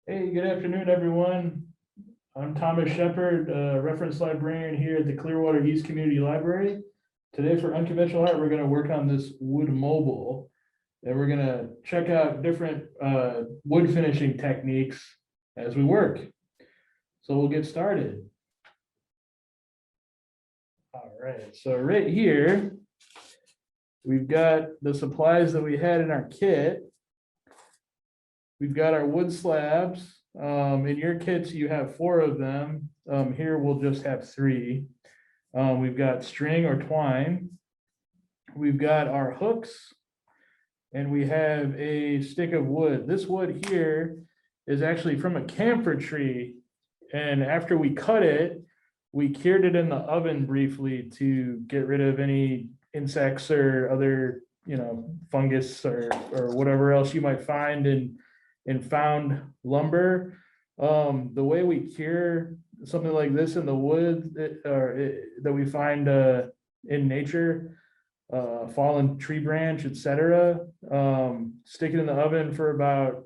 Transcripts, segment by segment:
Hey, good afternoon, everyone. I'm Thomas Shepard, reference librarian here at the Clearwater East Community Library. Today for Unconventional Art, we're going to work on this wood mobile, and we're going to check out different wood finishing techniques as we work. So we'll get started. All right, so right here, we've got the supplies that we had in our kit. We've got our wood slabs. In your kits, you have 4 of them. Here we'll just have 3. We've got string or twine. We've got our hooks. And we have a stick of wood. This wood here is actually from a camphor tree. And after we cut it, we cured it in the oven briefly to get rid of any insects or other, fungus or whatever else you might find in found lumber. The way we cure something like this in the wood that we find in nature, fallen tree branch, etc. Stick it in the oven for about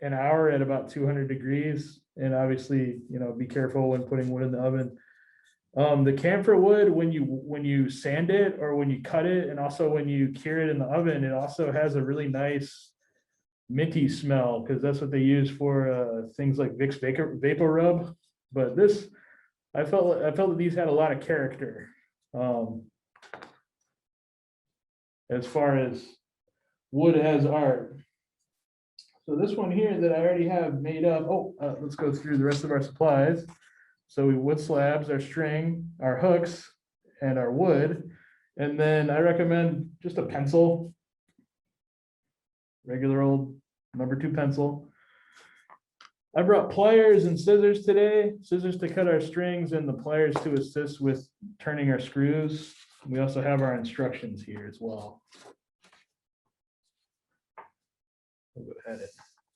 an hour at about 200 degrees, and obviously, be careful when putting wood in the oven. The camphor wood, when you sand it or when you cut it, and also when you cure it in the oven, it also has a really nice minty smell, because that's what they use for things like Vicks Vapor Rub. But this, I felt that these had a lot of character as far as wood as art. So this one here that I already have made up. Let's go through the rest of our supplies. So we wood slabs, our string, our hooks, and our wood. And then I recommend just a pencil, regular old number 2 pencil. I brought pliers and scissors today, scissors to cut our strings and the pliers to assist with turning our screws. We also have our instructions here as well. We'll go ahead and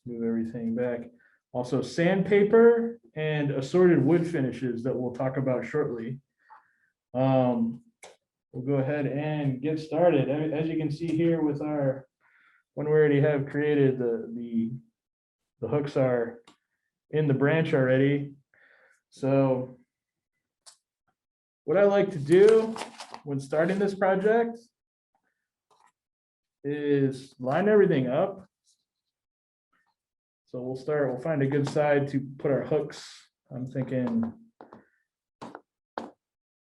move everything back. Also sandpaper and assorted wood finishes that we'll talk about shortly. We'll go ahead and get started. As you can see here with our one we already have created, the hooks are in the branch already. So what I like to do when starting this project is line everything up. So we'll find a good side to put our hooks. I'm thinking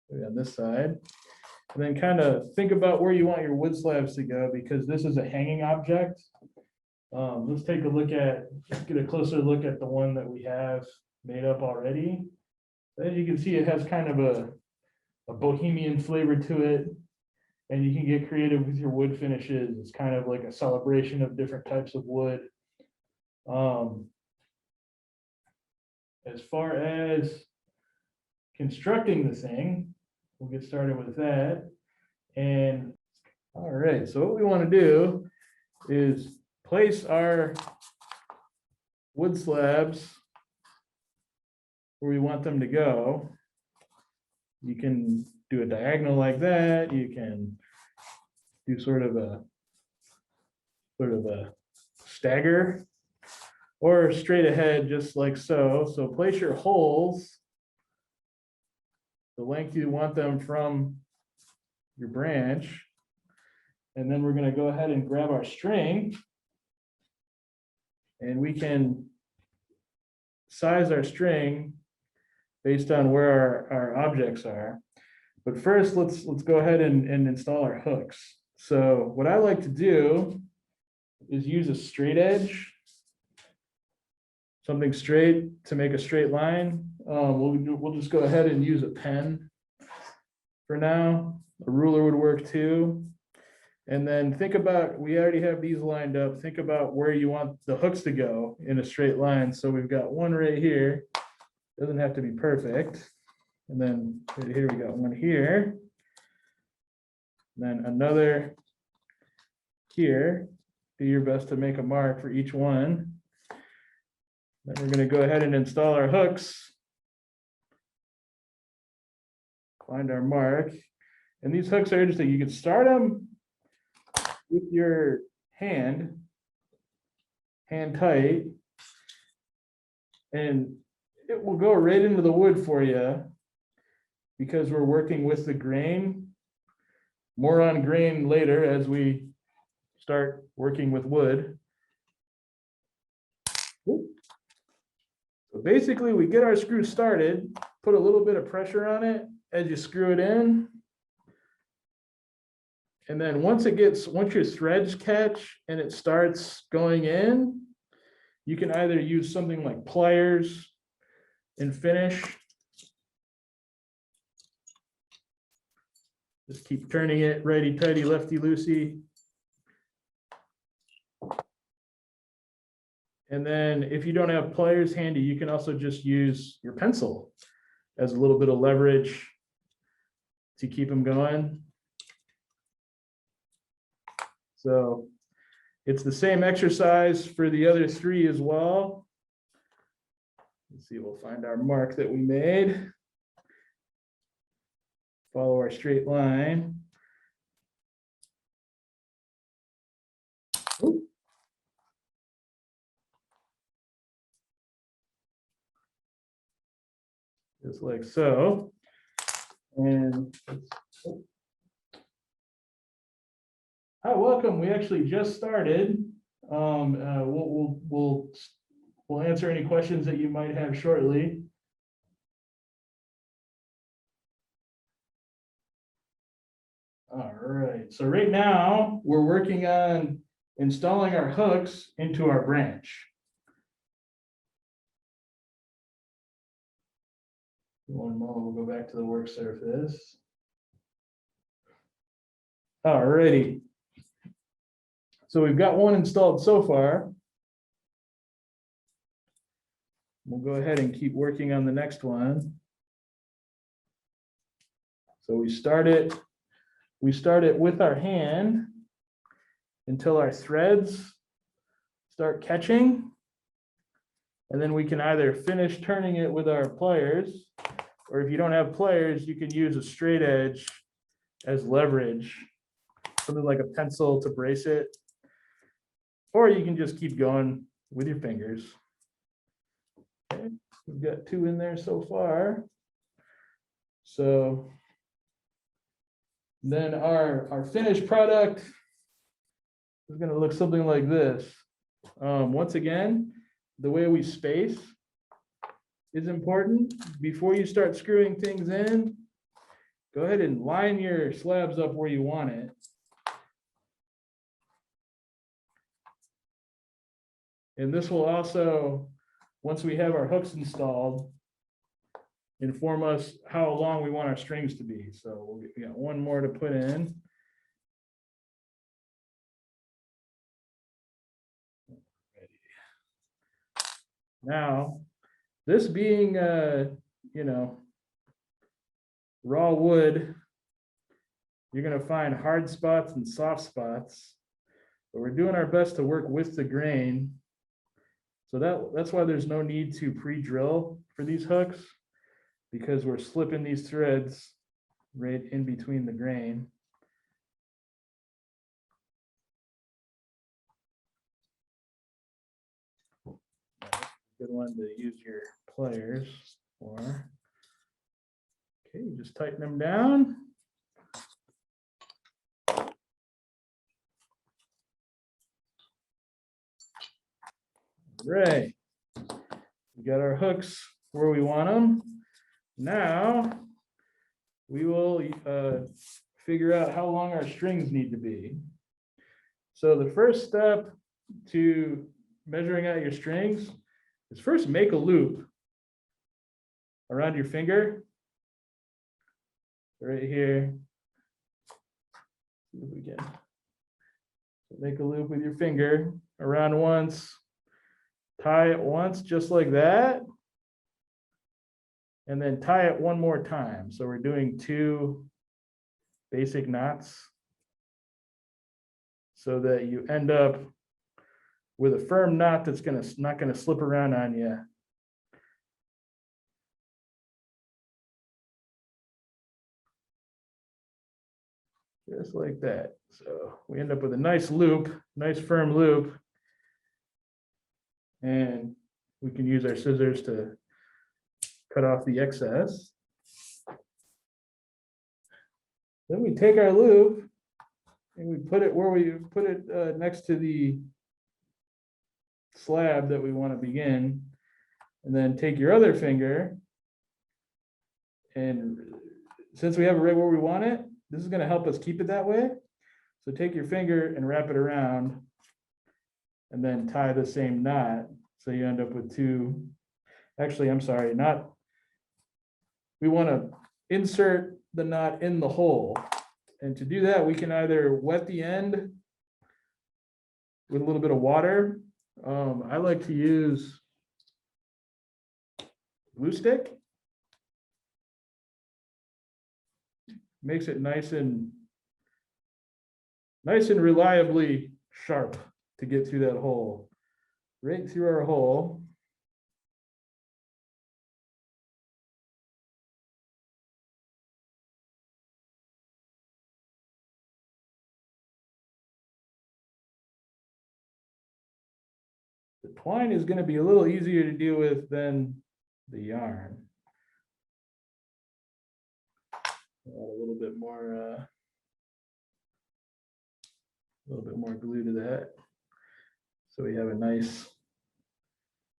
maybe on this side. And then kind of think about where you want your wood slabs to go, because this is a hanging object. Let's get a closer look at the one that we have made up already. As you can see, it has kind of a bohemian flavor to it, and you can get creative with your wood finishes. It's kind of like a celebration of different types of wood. As far as constructing the thing, we'll get started with that. And all right, so what we want to do is place our wood slabs where we want them to go. You can do a diagonal like that. You can do sort of a stagger, or straight ahead, just like so. So place your holes the length you want them from your branch. And then we're going to go ahead and grab our string, and we can size our string based on where our objects are. But first, let's go ahead and install our hooks. So what I like to do is use a straight edge, something straight to make a straight line. We'll just go ahead and use a pen for now. A ruler would work too. And then think about, we already have these lined up. Think about where you want the hooks to go in a straight line. So we've got one right here. Doesn't have to be perfect. And then right here, we got one here. And then another here. Do your best to make a mark for each one. Then we're going to go ahead and install our hooks. Find our mark. And these hooks are interesting. You can start them with your hand tight, And it will go right into the wood for you because we're working with the grain. More on grain later as we start working with wood. So basically we get our screw started, put a little bit of pressure on it as you screw it in. And then once your threads catch and it starts going in, you can either use something like pliers and finish. Just keep turning it righty tighty, lefty loosey. And then if you don't have pliers handy, you can also just use your pencil as a little bit of leverage to keep them going. So it's the same exercise for the other three as well. Let's see, we'll find our mark that we made. Follow our straight line. Ooh. Just like so. And hi, welcome. We actually just started. We'll answer any questions that you might have shortly. All right. So right now we're working on installing our hooks into our branch. One moment, we'll go back to the work surface. All righty. So we've got one installed so far. We'll go ahead and keep working on the next one. So we start it with our hand until our threads start catching. And then we can either finish turning it with our pliers, or if you don't have pliers, you can use a straight edge as leverage, something like a pencil to brace it. Or you can just keep going with your fingers. Okay, we've got two in there so far. So then our finished product is going to look something like this. Once again, the way we space is important. Before you start screwing things in, go ahead and line your slabs up where you want it. And this will also, once we have our hooks installed, inform us how long we want our strings to be. So we got one more to put in. Now, this being raw wood, you're going to find hard spots and soft spots, but we're doing our best to work with the grain. So that's why there's no need to pre-drill for these hooks, because we're slipping these threads right in between the grain. Good one to use your pliers for. Okay, just tighten them down. Right. We got our hooks where we want them. Now we will figure out how long our strings need to be. So the first step to measuring out your strings is first make a loop around your finger. Right here. See if we can make a loop with your finger around once, tie it once just like that, and then tie it one more time. So we're doing 2 basic knots so that you end up with a firm knot that's not gonna slip around on you. Just like that. So we end up with a nice loop, nice firm loop. And we can use our scissors to cut off the excess. Then we take our loop and we put it where we put it next to the slab that we want to begin. And then take your other finger, and since we have it right where we want it, this is going to help us keep it that way. So take your finger and wrap it around and then tie the same knot. So you end up with two. Actually, I'm sorry, we want to insert the knot in the hole. And to do that, we can either wet the end with a little bit of water. I like to use glue stick. Makes it nice and reliably sharp to get through that hole. Right through our hole. The twine is going to be a little easier to deal with than the yarn. Add a little bit more glue to that, so we have a nice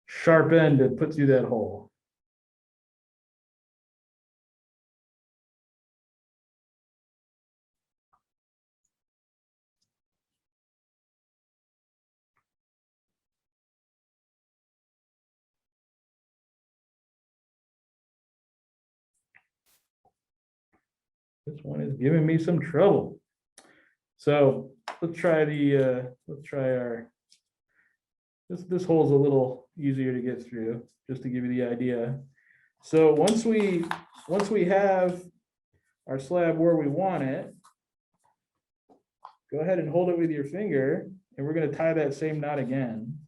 sharp end to put through that hole. This one is giving me some trouble. So let's try our, this hole's a little easier to get through, just to give you the idea. So once we have our slab where we want it, go ahead and hold it with your finger, and we're going to tie that same knot again.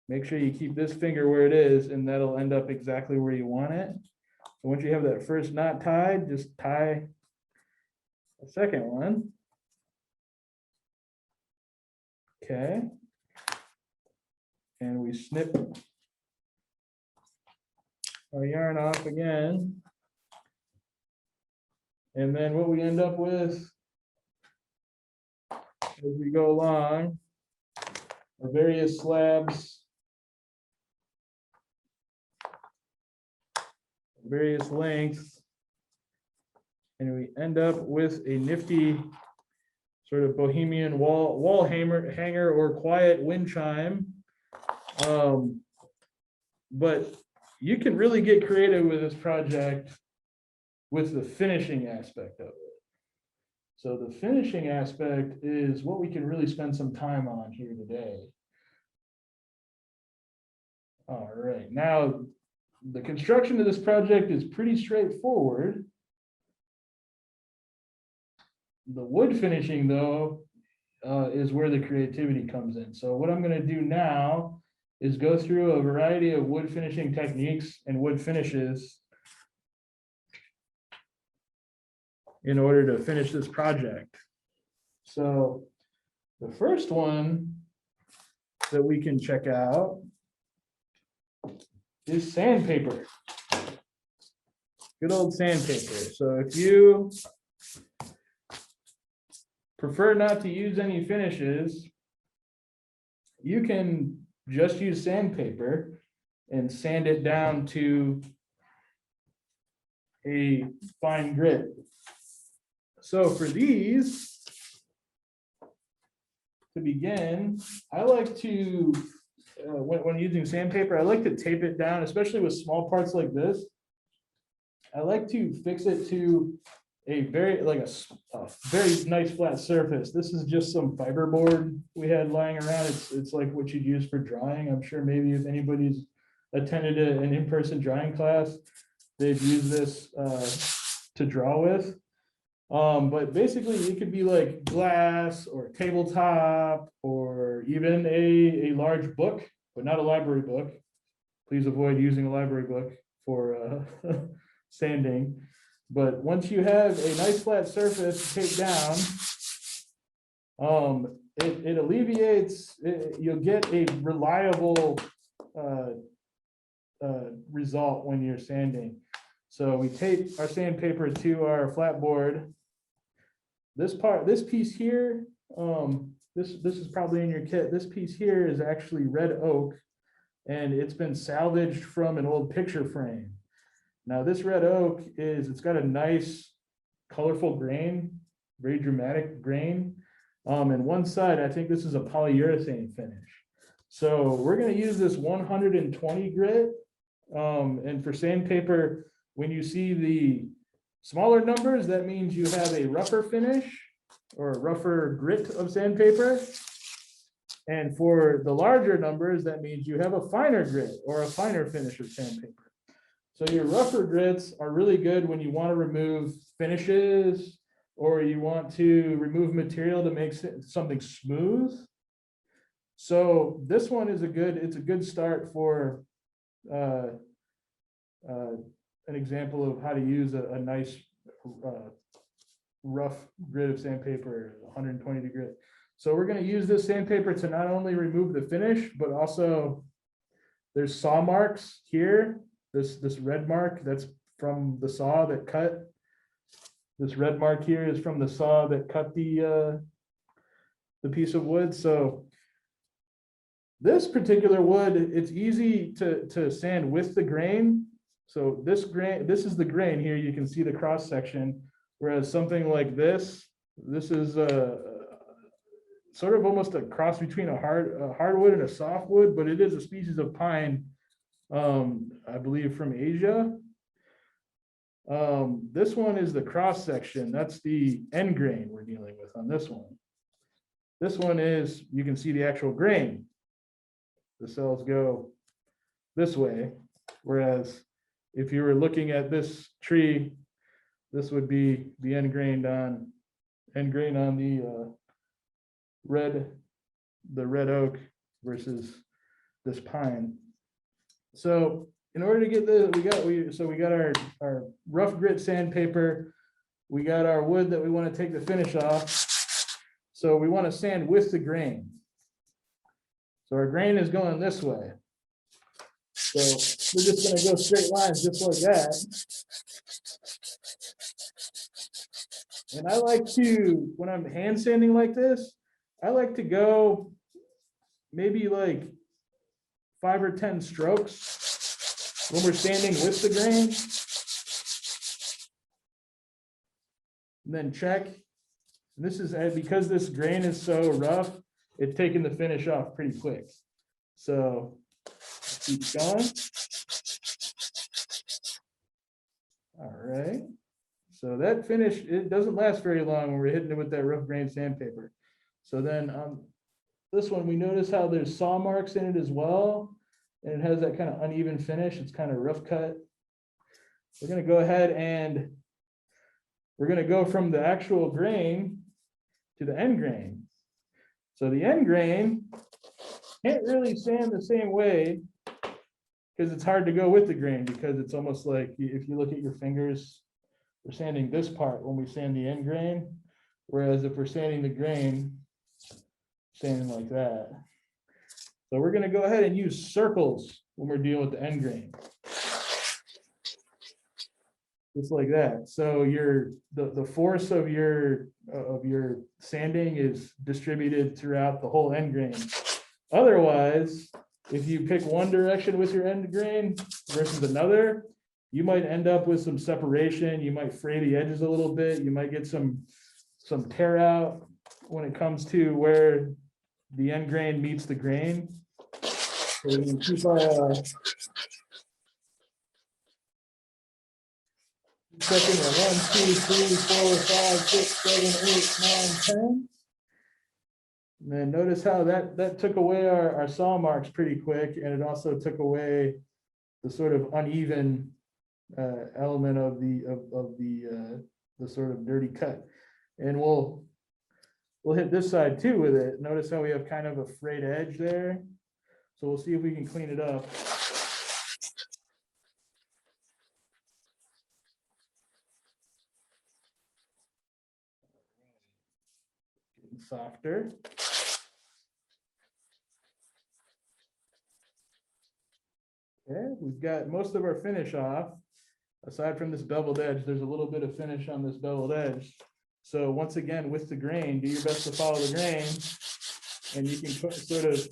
Make sure you keep this finger where it is, and that'll end up exactly where you want it. So once you have that first knot tied, just tie a second one. Okay. And we snip our yarn off again. And then what we end up with as we go along are various slabs, various lengths, and we end up with a nifty sort of bohemian wall hanger or quiet wind chime. But you can really get creative with this project with the finishing aspect of it. So the finishing aspect is what we can really spend some time on here today. All right, now the construction of this project is pretty straightforward. The wood finishing, though, is where the creativity comes in. So what I'm going to do now is go through a variety of wood finishing techniques and wood finishes in order to finish this project. So the first one that we can check out is sandpaper. Good old sandpaper. So if you prefer not to use any finishes, you can just use sandpaper and sand it down to a fine grit. So for these, to begin, I like to, when using sandpaper, I like to tape it down, especially with small parts like this. I like to fix it to a very nice flat surface. This is just some fiberboard we had lying around. It's like what you'd use for drawing. I'm sure maybe if anybody's attended an in-person drawing class, they've used this to draw with. But basically it could be like glass or tabletop or even a large book, but not a library book. Please avoid using a library book for sanding. But once you have a nice flat surface to tape down, It alleviates, you'll get a reliable result when you're sanding. So we tape our sandpaper to our flat board. This piece here, this is probably in your kit. This piece here is actually red oak, and it's been salvaged from an old picture frame. Now this red oak it's got a nice colorful grain, very dramatic grain. And one side, I think this is a polyurethane finish. So we're going to use this 120 grit. And for sandpaper, when you see the smaller numbers, that means you have a rougher finish or a rougher grit of sandpaper. And for the larger numbers, that means you have a finer grit or a finer finish of sandpaper. So your rougher grits are really good when you want to remove finishes or you want to remove material to make something smooth. So this one is it's a good start for an example of how to use a nice rough grit of sandpaper, 120 degree. So we're going to use this sandpaper to not only remove the finish, but also there's saw marks here. This red mark, that's from the saw that cut. This red mark here is from the saw that cut the piece of wood. So this particular wood, it's easy to sand with the grain. So this is the grain here. You can see the cross section. Whereas something like this is sort of almost a cross between a hardwood and a softwood, but it is a species of pine, I believe from Asia. This one is the cross section. That's the end grain we're dealing with on this one. This one is, you can see the actual grain. The cells go this way. Whereas if you were looking at this tree, this would be the end grain on the red oak versus this pine. So in order to get this, we got our rough grit sandpaper. We got our wood that we want to take the finish off. So we want to sand with the grain. So our grain is going this way. So we're just going to go straight lines just like that. And I like to, when I'm hand sanding like this, I like to go maybe like 5 or 10 strokes when we're sanding with the grain. And then check. And this is because this grain is so rough, it's taking the finish off pretty quick. So keep going. All right. So that finish, it doesn't last very long when we're hitting it with that rough grain sandpaper. So then this one, we notice how there's saw marks in it as well. And it has that kind of uneven finish. It's kind of rough cut. We're going to go ahead and we're going to go from the actual grain to the end grain. So the end grain can't really sand the same way because it's hard to go with the grain, because it's almost like if you look at your fingers, we're sanding this part when we sand the end grain, whereas if we're sanding the grain, sanding like that. So we're going to go ahead and use circles when we're dealing with the end grain. Just like that. So the force of your sanding is distributed throughout the whole end grain. Otherwise, if you pick one direction with your end grain versus another, you might end up with some separation. You might fray the edges a little bit. You might get some tear out when it comes to where the end grain meets the grain. So we can keep our checking at 1, 2, 3, 4, 5, 6, 7, 8, 9, 10. And then notice how that took away our saw marks pretty quick, and it also took away the sort of uneven element of the sort of dirty cut. And we'll hit this side too with it. Notice how we have kind of a frayed edge there. So we'll see if we can clean it up. and softer. Okay, we've got most of our finish off. Aside from this beveled edge, there's a little bit of finish on this beveled edge. So once again, with the grain, do your best to follow the grain, and you can sort of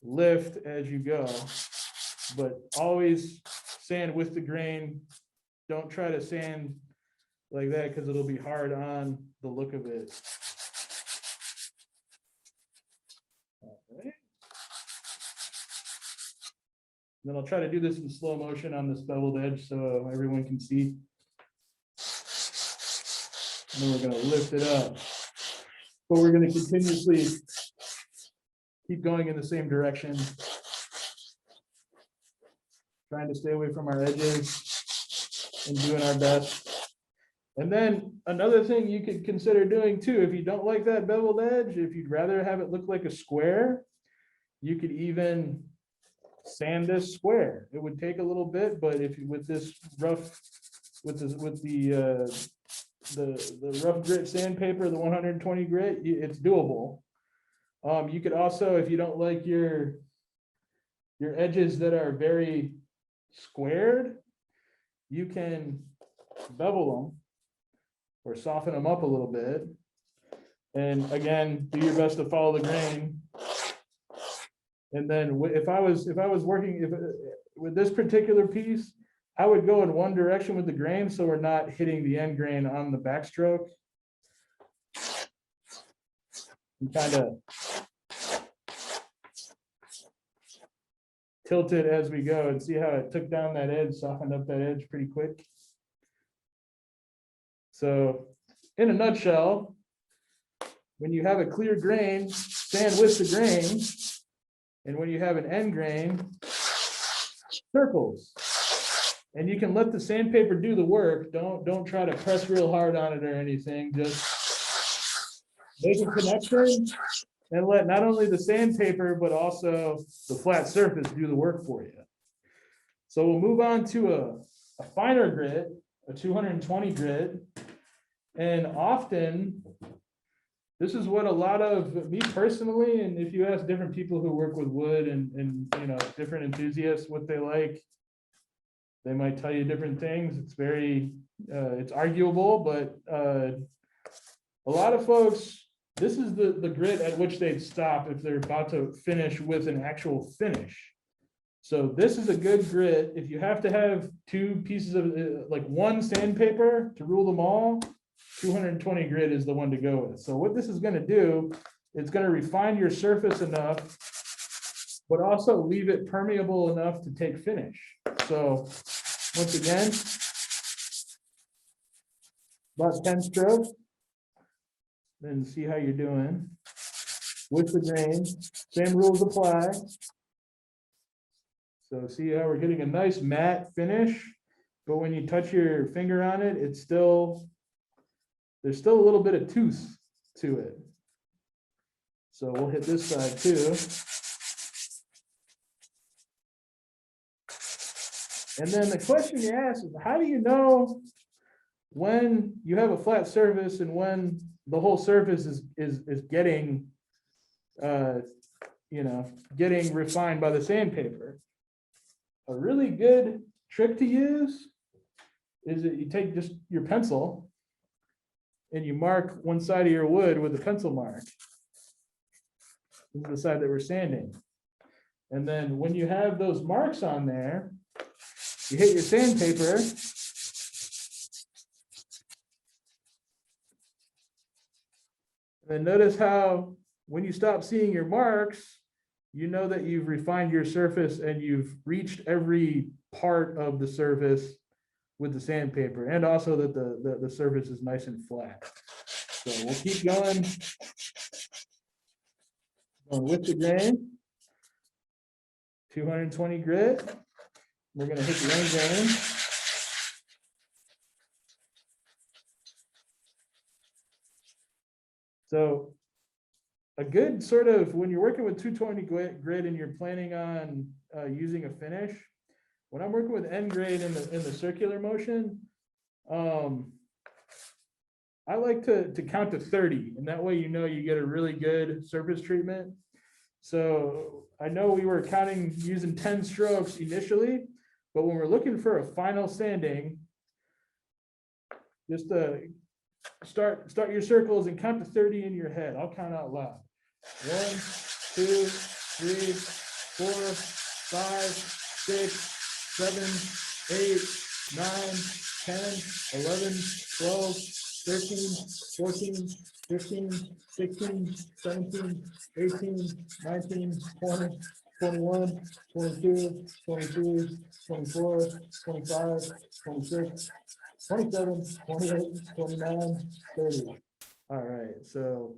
lift as you go, but always sand with the grain. Don't try to sand like that because it'll be hard on the look of it. All right. Then I'll try to do this in slow motion on this beveled edge so everyone can see. And then we're going to lift it up. But we're going to continuously keep going in the same direction. Trying to stay away from our edges and doing our best. And then another thing you could consider doing too, if you don't like that beveled edge, if you'd rather have it look like a square, you could even sand this square. It would take a little bit, but if you with this rough, with the rough grit sandpaper, the 120 grit, it's doable. You could also, if you don't like your edges that are very squared, you can bevel them or soften them up a little bit. And again, do your best to follow the grain. And then if I was working with this particular piece, I would go in one direction with the grain so we're not hitting the end grain on the backstroke. And kind of tilt it as we go and see how it took down that edge, softened up that edge pretty quick. So in a nutshell, when you have a clear grain, sand with the grain. And when you have an end grain, circles. And you can let the sandpaper do the work. Don't try to press real hard on it or anything. Just make a connection and let not only the sandpaper, but also the flat surface do the work for you. So we'll move on to a finer grit, a 220 grit. And often, this is what a lot of me personally, and if you ask different people who work with wood and you know, different enthusiasts, what they like, they might tell you different things. It's very, it's arguable, but a lot of folks, this is the grit at which they'd stop if they're about to finish with an actual finish. So this is a good grit. If you have to have two pieces of, like one sandpaper to rule them all, 220 grit is the one to go with. So what this is going to do, it's going to refine your surface enough, but also leave it permeable enough to take finish. So once again, about 10 strokes, then see how you're doing with the grain. Same rules apply. So see how we're getting a nice matte finish, but when you touch your finger on it, it's still, there's still a little bit of tooth to it. So we'll hit this side too. And then the question you ask is, how do you know when you have a flat surface and when the whole surface is getting, you know, getting refined by the sandpaper? A really good trick to use is that you take just your pencil and you mark one side of your wood with a pencil mark. This is the side that we're sanding. And then when you have those marks on there, you hit your sandpaper. And then notice how when you stop seeing your marks, you know that you've refined your surface and you've reached every part of the surface with the sandpaper, and also that the surface is nice and flat. So we'll keep going with the grain. 220 grit. We're going to hit the end grain. So a good sort of, when you're working with 220 grit and you're planning on using a finish, when I'm working with end grain in the circular motion, I like to count to 30, and that way you know you get a really good surface treatment. So I know we were counting using 10 strokes initially, but when we're looking for a final sanding, just start your circles and count to 30 in your head. I'll count out loud. 1, 2, 3, 4, 5, 6, 7, 8, 9, 10, 11, 12, 13, 14, 15, 16, 17, 18, 19, 20, 21, 22, 23, 24, 25, 26, 27, 28, 29, 30. All right, so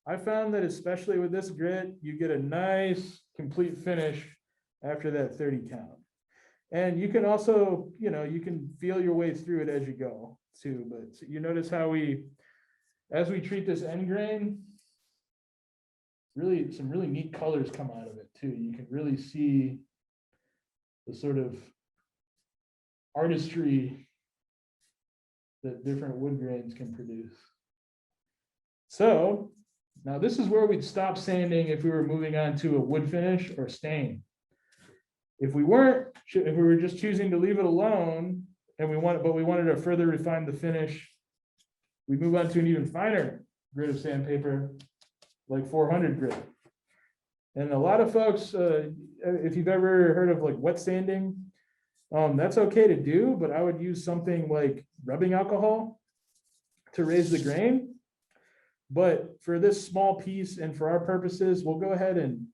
I found that especially with this grit, you get a nice complete finish after that 30 count. And you can also, you can feel your way through it as you go too, but you notice how as we treat this end grain, really some really neat colors come out of it too. You can really see the sort of artistry that different wood grains can produce. So now this is where we'd stop sanding if we were moving on to a wood finish or stain. If we were just choosing to leave it alone and we wanted to further refine the finish, we move on to an even finer grit of sandpaper, like 400 grit. And a lot of folks, if you've ever heard of like wet sanding, that's okay to do, but I would use something like rubbing alcohol to raise the grain. But for this small piece and for our purposes, we'll go ahead and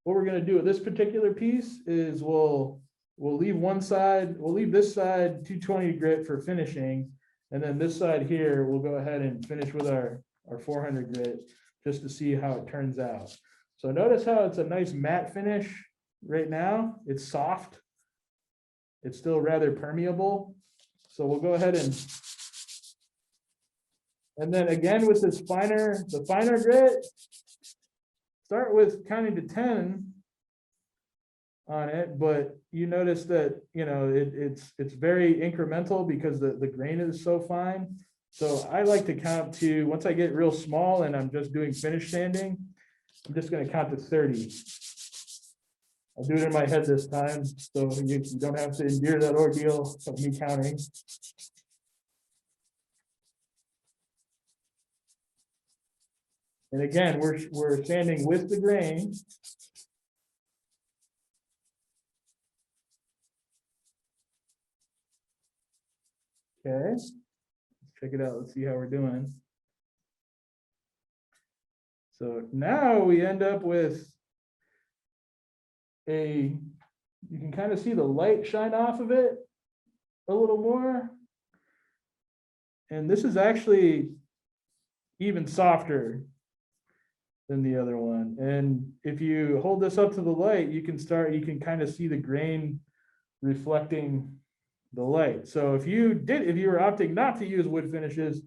what we're going to do with this particular piece is we'll leave this side 220 grit for finishing, and then this side here we'll go ahead and finish with our 400 grit just to see how it turns out. So notice how it's a nice matte finish right now. It's soft. It's still rather permeable. So we'll go ahead and then again with the finer grit, start with counting to 10 on it, but you notice that, it's very incremental because the grain is so fine. So I like to count to, once I get real small and I'm just doing finish sanding, I'm just going to count to 30. I'll do it in my head this time, so you don't have to endure that ordeal of me counting. And again, we're sanding with the grain. Okay, let's check it out. Let's see how we're doing. So now we end up with you can kind of see the light shine off of it a little more. And this is actually even softer than the other one. And if you hold this up to the light, you can kind of see the grain reflecting the light. So if you were opting not to use wood finishes,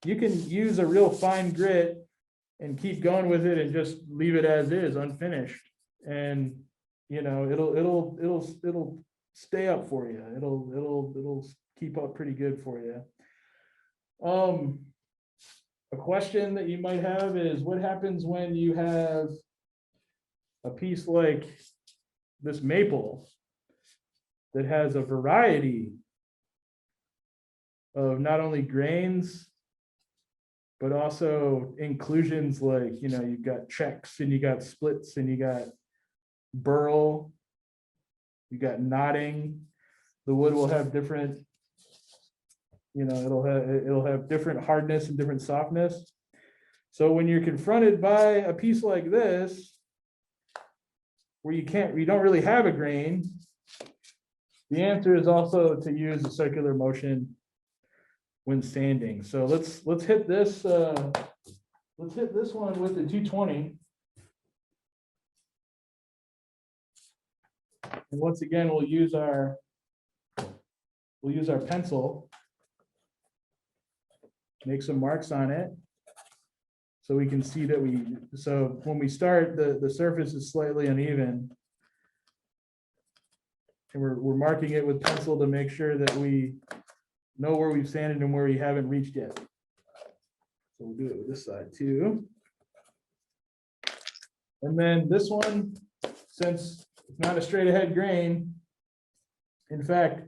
you can use a real fine grit and keep going with it and just leave it as is, unfinished. And it'll stay up for you. It'll keep up pretty good for you. A question that you might have is what happens when you have a piece like this maple that has a variety of not only grains, but also inclusions like, you've got checks and you got splits and you got burl, you got knotting. The wood will have different, it'll have different hardness and different softness. So when you're confronted by a piece like this, where you don't really have a grain, the answer is also to use a circular motion when sanding. So let's hit this one with the 220. And once again, we'll use our pencil, make some marks on it so we can see that so when we start, the surface is slightly uneven. And we're marking it with pencil to make sure that we know where we've sanded and where we haven't reached yet. So we'll do it with this side too. And then this one, since it's not a straight ahead grain, in fact,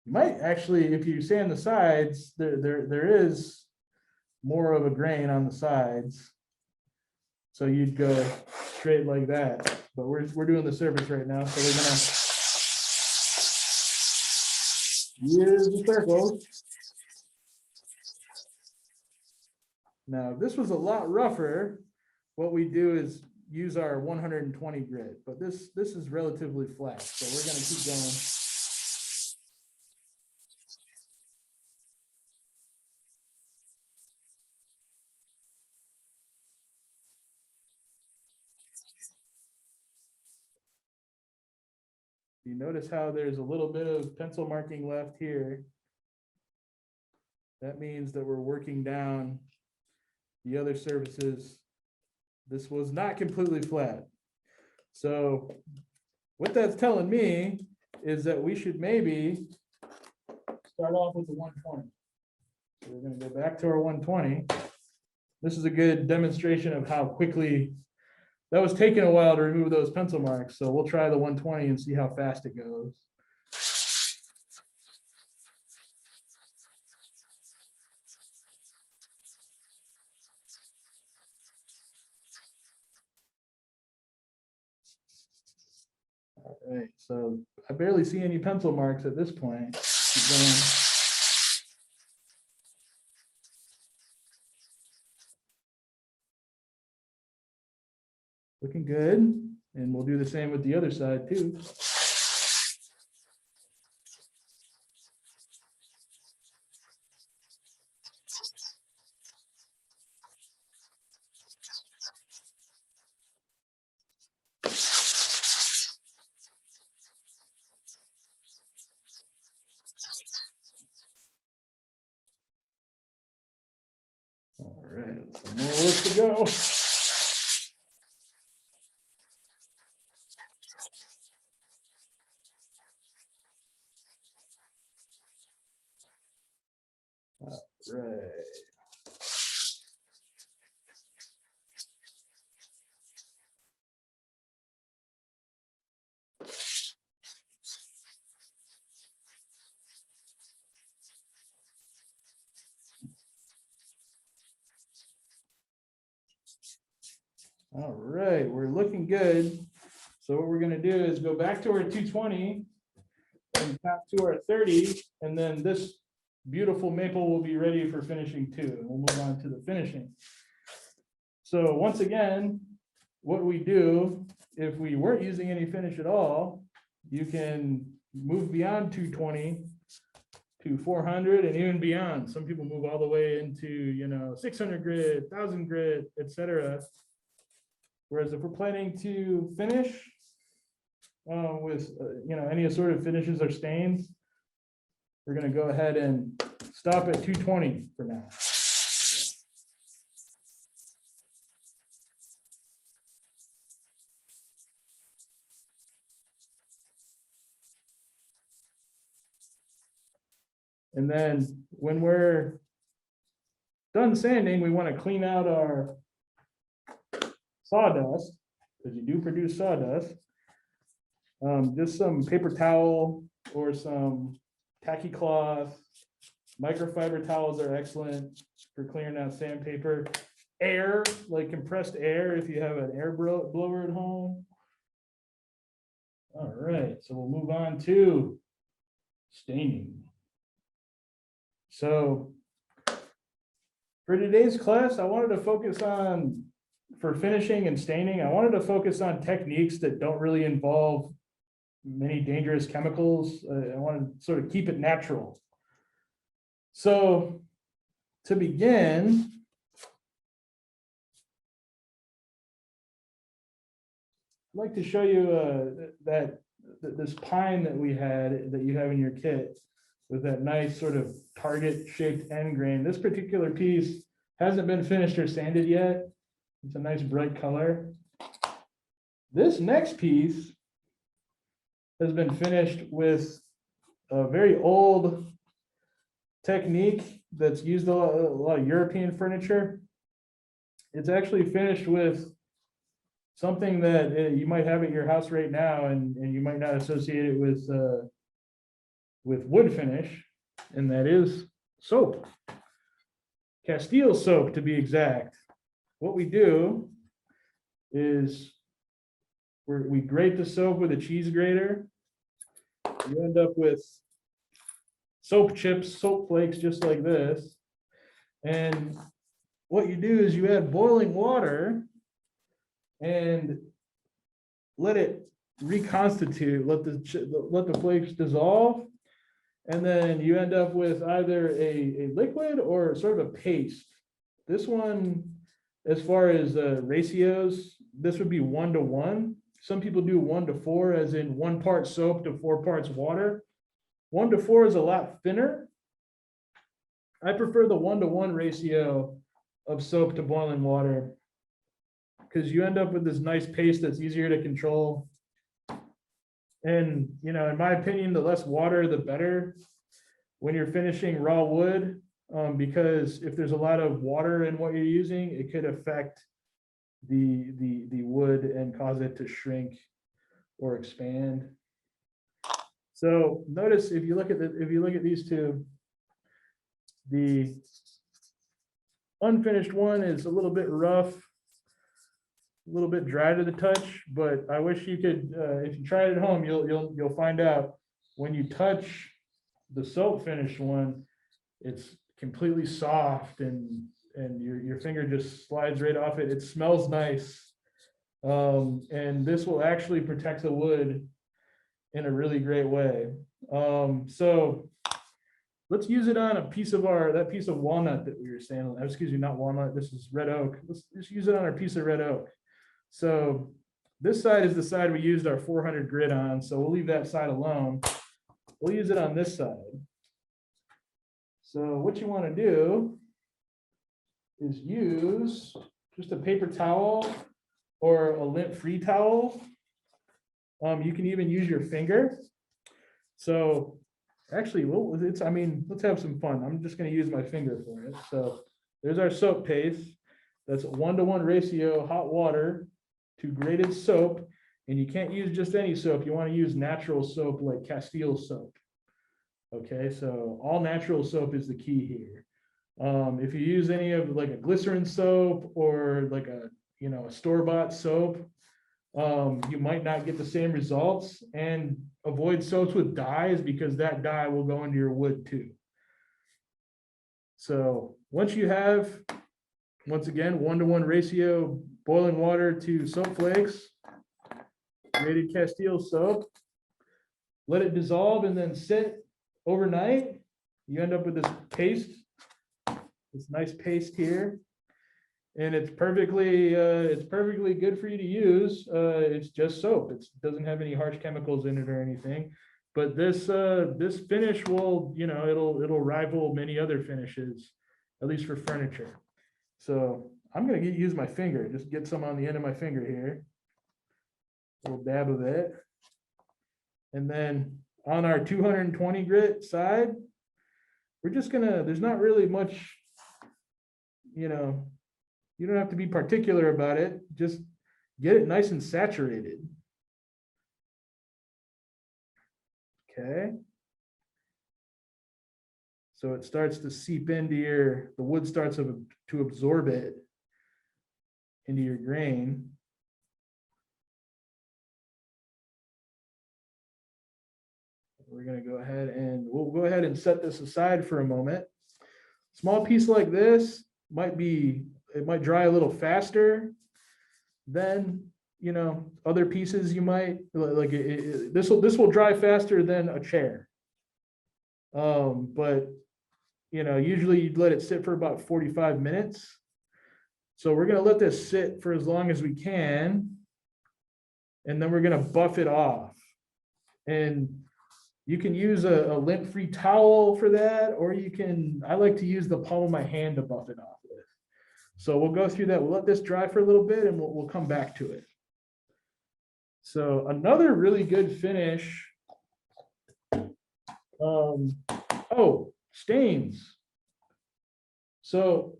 you might actually, if you sand the sides, there is more of a grain on the sides. So you'd go straight like that, but we're doing the surface right now. So we're gonna use the circles. Now, if this was a lot rougher, what we do is use our 120 grit, but this is relatively flat. So we're gonna keep going. You notice how there's a little bit of pencil marking left here. That means that we're working down the other surfaces. This was not completely flat. So what that's telling me is that we should maybe start off with the 120. So we're going to go back to our 120. This is a good demonstration of how quickly that was taking a while to remove those pencil marks. So we'll try the 120 and see how fast it goes. All right, so I barely see any pencil marks at this point. Keep going. Looking good. And we'll do the same with the other side too. All right, some more work to go. Right. All right, we're looking good. So what we're going to do is go back to our 220 and tap to our 30, and then this beautiful maple will be ready for finishing too. And we'll move on to the finishing. So once again, what we do, if we weren't using any finish at all, you can move beyond 220 to 400 and even beyond. Some people move all the way into 600 grit, 1000 grit, etc. Whereas if we're planning to finish with any sort of finishes or stains, we're going to go ahead and stop at 220 for now. And then when we're done sanding, we want to clean out our sawdust, because you do produce sawdust. Just some paper towel or some tacky cloth. Microfiber towels are excellent for clearing out sandpaper. Air, like compressed air, if you have an air blower at home. All right, so we'll move on to staining. So for today's class, I wanted to focus on, for finishing and staining, I wanted to focus on techniques that don't really involve many dangerous chemicals. I want to sort of keep it natural. So to begin, I'd like to show you this pine that we had, that you have in your kit, with that nice sort of target shaped end grain. This particular piece hasn't been finished or sanded yet. It's a nice bright color. This next piece has been finished with a very old technique that's used a lot of European furniture. It's actually finished with something that you might have at your house right now, and you might not associate it with wood finish, and that is soap. Castile soap, to be exact. What we do is we grate the soap with a cheese grater. You end up with soap chips, soap flakes, just like this. And what you do is you add boiling water and let it reconstitute, let the flakes dissolve. And then you end up with either a liquid or sort of a paste. This one, as far as ratios, this would be 1-to-1. Some people do 1-to-4, as in 1 part soap to 4 parts water. 1-to-4 is a lot thinner. I prefer the 1-to-1 ratio of soap to boiling water, because you end up with this nice paste that's easier to control. And, you know, in my opinion, the less water, the better when you're finishing raw wood, because if there's a lot of water in what you're using, it could affect the wood and cause it to shrink or expand. So notice if you look at these two, the unfinished one is a little bit rough, a little bit dry to the touch, but I wish you could, if you try it at home, you'll find out when you touch the soap finished one, it's completely soft, and your finger just slides right off it. It smells nice. And this will actually protect the wood in a really great way. So let's use it on a piece of that piece of walnut that we were saying, excuse me, not walnut, this is red oak. Let's just use it on our piece of red oak. So this side is the side we used our 400 grit on, so we'll leave that side alone. We'll use it on this side. So what you want to do is use just a paper towel or a lint-free towel. You can even use your finger. So actually, let's have some fun. I'm just going to use my finger for it. So there's our soap paste. That's a 1-to-1 ratio hot water to grated soap. And you can't use just any soap. You want to use natural soap like Castile soap. Okay, so all natural soap is the key here. If you use any of like a glycerin soap or like a store-bought soap, you might not get the same results. And avoid soaps with dyes, because that dye will go into your wood too. So once you have, once again, 1-to-1 ratio boiling water to soap flakes, grated Castile soap, let it dissolve and then sit overnight. You end up with this paste, this nice paste here. And it's perfectly good for you to use. It's just soap. It doesn't have any harsh chemicals in it or anything. But this finish will, it'll rival many other finishes, at least for furniture. So I'm gonna use my finger, just get some on the end of my finger here. A little dab of it. And then on our 220 grit side, we're just gonna, there's not really much, you don't have to be particular about it. Just get it nice and saturated. Okay. So it starts to seep into the wood starts to absorb it into your grain. We're going to go ahead and we'll go ahead and set this aside for a moment. Small piece like this it might dry a little faster than other pieces. You might like this will dry faster than a chair. But usually you'd let it sit for about 45 minutes. So we're going to let this sit for as long as we can, and then we're going to buff it off. And you can use a lint-free towel for that, or I like to use the palm of my hand to buff it off with. So we'll go through that. We'll let this dry for a little bit, and we'll come back to it. So another really good finish. stains. So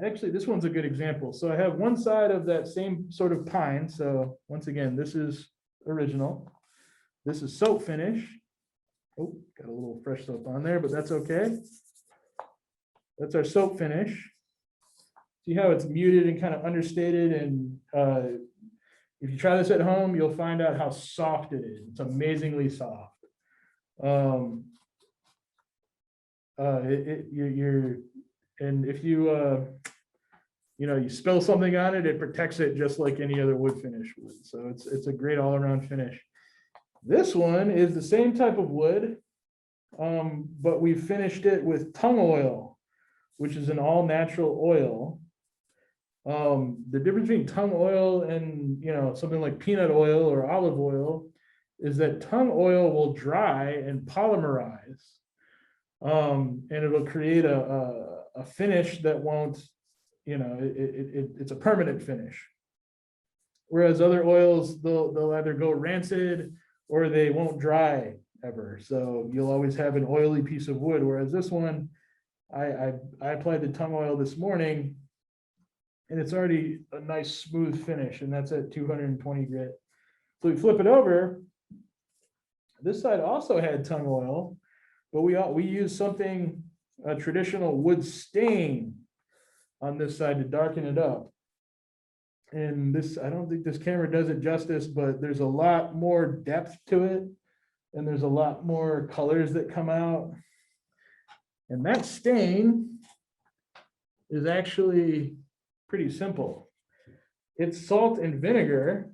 actually, this one's a good example. So I have one side of that same sort of pine. So once again, this is original. This is soap finish. Oh, got a little fresh soap on there, but that's okay. That's our soap finish. See how it's muted and kind of understated, and if you try this at home, you'll find out how soft it is. It's amazingly soft. And if you you spill something on it, it protects it just like any other wood finish would. So it's a great all-around finish. This one is the same type of wood, but we finished it with tung oil, which is an all-natural oil. The difference between tung oil and something like peanut oil or olive oil is that tung oil will dry and polymerize, and it'll create a finish that won't, it's a permanent finish. Whereas other oils, they'll either go rancid or they won't dry ever. So you'll always have an oily piece of wood. Whereas this one, I applied the tung oil this morning, and it's already a nice smooth finish, and that's at 220 grit. So we flip it over. This side also had tung oil, but we used something, a traditional wood stain on this side to darken it up. And this, I don't think this camera does it justice, but there's a lot more depth to it, and there's a lot more colors that come out. And that stain is actually pretty simple. It's salt and vinegar,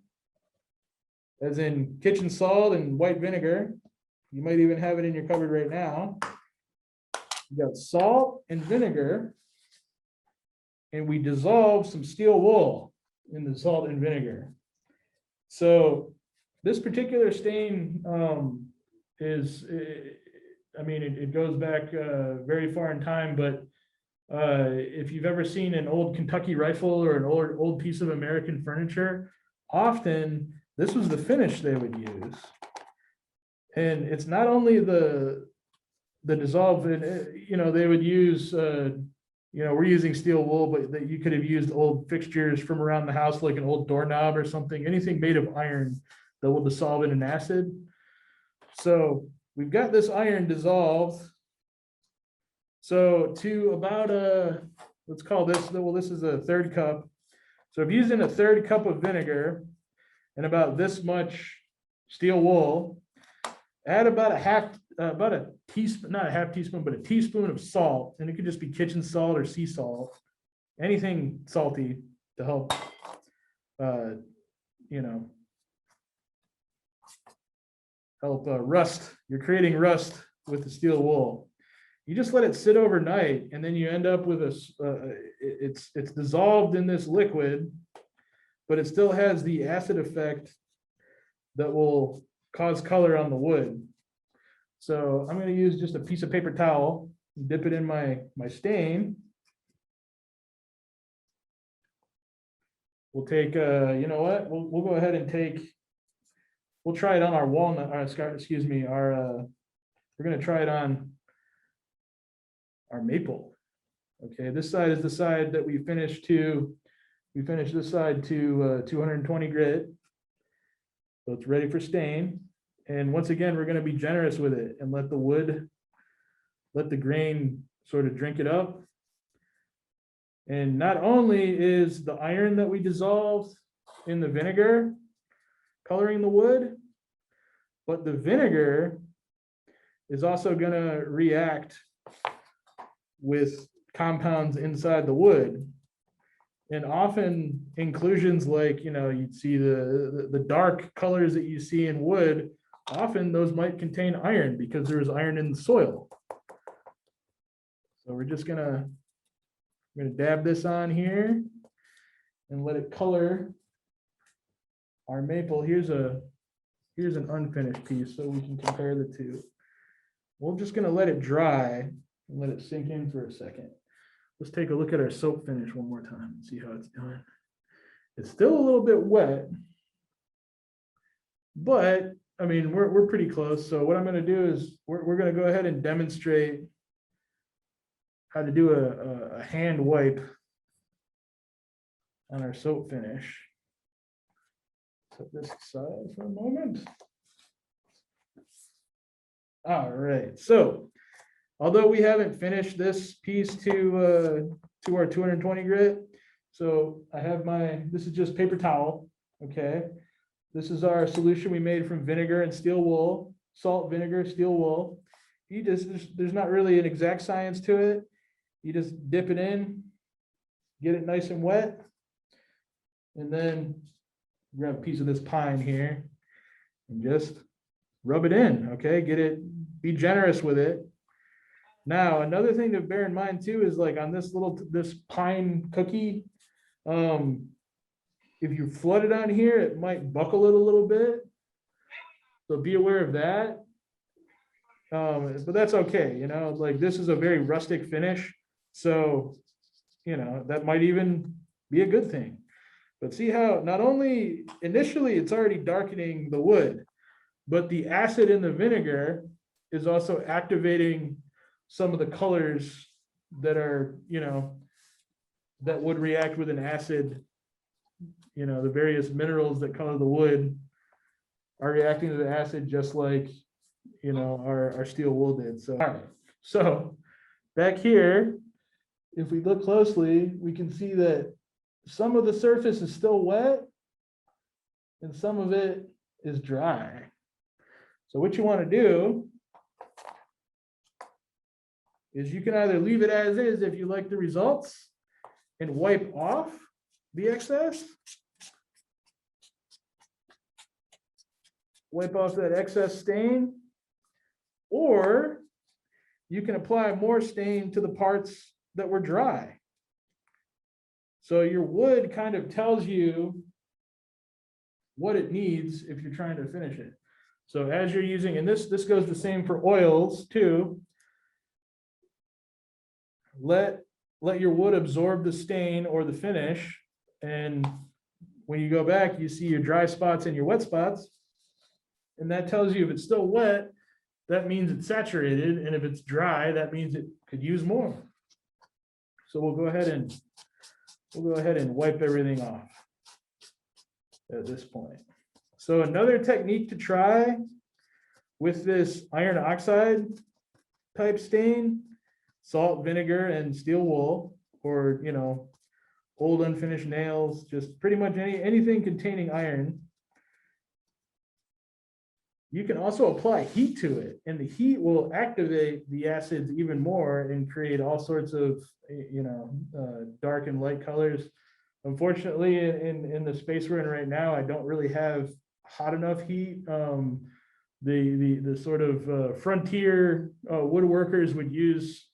as in kitchen salt and white vinegar. You might even have it in your cupboard right now. You got salt and vinegar, and we dissolve some steel wool in the salt and vinegar. So this particular stain it goes back very far in time, but if you've ever seen an old Kentucky rifle or an old piece of American furniture, often this was the finish they would use. And it's not only the dissolve, they would use, we're using steel wool, but that you could have used old fixtures from around the house, like an old doorknob or something, anything made of iron that will dissolve in an acid. So we've got this iron dissolved. So to about let's call this, well, this is a third cup. So if using a third cup of vinegar and about this much steel wool, add about a teaspoon, not a half teaspoon, but a teaspoon of salt. And it could just be kitchen salt or sea salt, anything salty to help, help rust. You're creating rust with the steel wool. You just let it sit overnight, and then you end up with it's dissolved in this liquid, but it still has the acid effect that will cause color on the wood. So I'm going to use just a piece of paper towel, dip it in my stain. We'll take, we'll go ahead and we'll try it on our walnut, we're going to try it on our maple. Okay, this side is the side that we finished this side to 220 grit. So it's ready for stain. And once again, we're going to be generous with it and let the grain sort of drink it up. And not only is the iron that we dissolved in the vinegar coloring the wood, but the vinegar is also going to react with compounds inside the wood. And often inclusions like, you'd see the dark colors that you see in wood, often those might contain iron because there is iron in the soil. So we're just gonna dab this on here and let it color our maple. Here's an unfinished piece so we can compare the two. We're just gonna let it dry and let it sink in for a second. Let's take a look at our soap finish one more time and see how it's doing. It's still a little bit wet, but I mean, we're pretty close. So what I'm gonna do is we're gonna go ahead and demonstrate how to do a hand wipe on our soap finish. Set this aside for a moment. All right, so although we haven't finished this piece to our 220 grit, so I have this is just paper towel, okay? This is our solution we made from vinegar and steel wool, salt, vinegar, steel wool. There's not really an exact science to it. You just dip it in, get it nice and wet, and then grab a piece of this pine here and just rub it in, okay? Be generous with it. Now, another thing to bear in mind too is like on this pine cookie, if you flood it on here, it might buckle it a little bit. So be aware of that. But that's okay, you know, like this is a very rustic finish. So, you know, that might even be a good thing. But see how not only initially it's already darkening the wood, but the acid in the vinegar is also activating some of the colors that are, you know, that would react with an acid. You know, the various minerals that color the wood are reacting to the acid just like, you know, our steel wool did. So, all right. So back here, if we look closely, we can see that some of the surface is still wet and some of it is dry. So what you want to do is you can either leave it as is if you like the results and wipe off the excess. Wipe off that excess stain, or you can apply more stain to the parts that were dry. So your wood kind of tells you what it needs if you're trying to finish it. So as you're using, and this goes the same for oils too, let your wood absorb the stain or the finish, and when you go back, you see your dry spots and your wet spots, and that tells you if it's still wet, that means it's saturated, and if it's dry, that means it could use more. So we'll go ahead and wipe everything off at this point. So another technique to try with this iron oxide type stain, salt, vinegar, and steel wool, or, you know, old unfinished nails, just pretty much anything containing iron. You can also apply heat to it, and the heat will activate the acids even more and create all sorts of, you know, dark and light colors. Unfortunately, in the space we're in right now, I don't really have hot enough heat. The sort of frontier woodworkers would use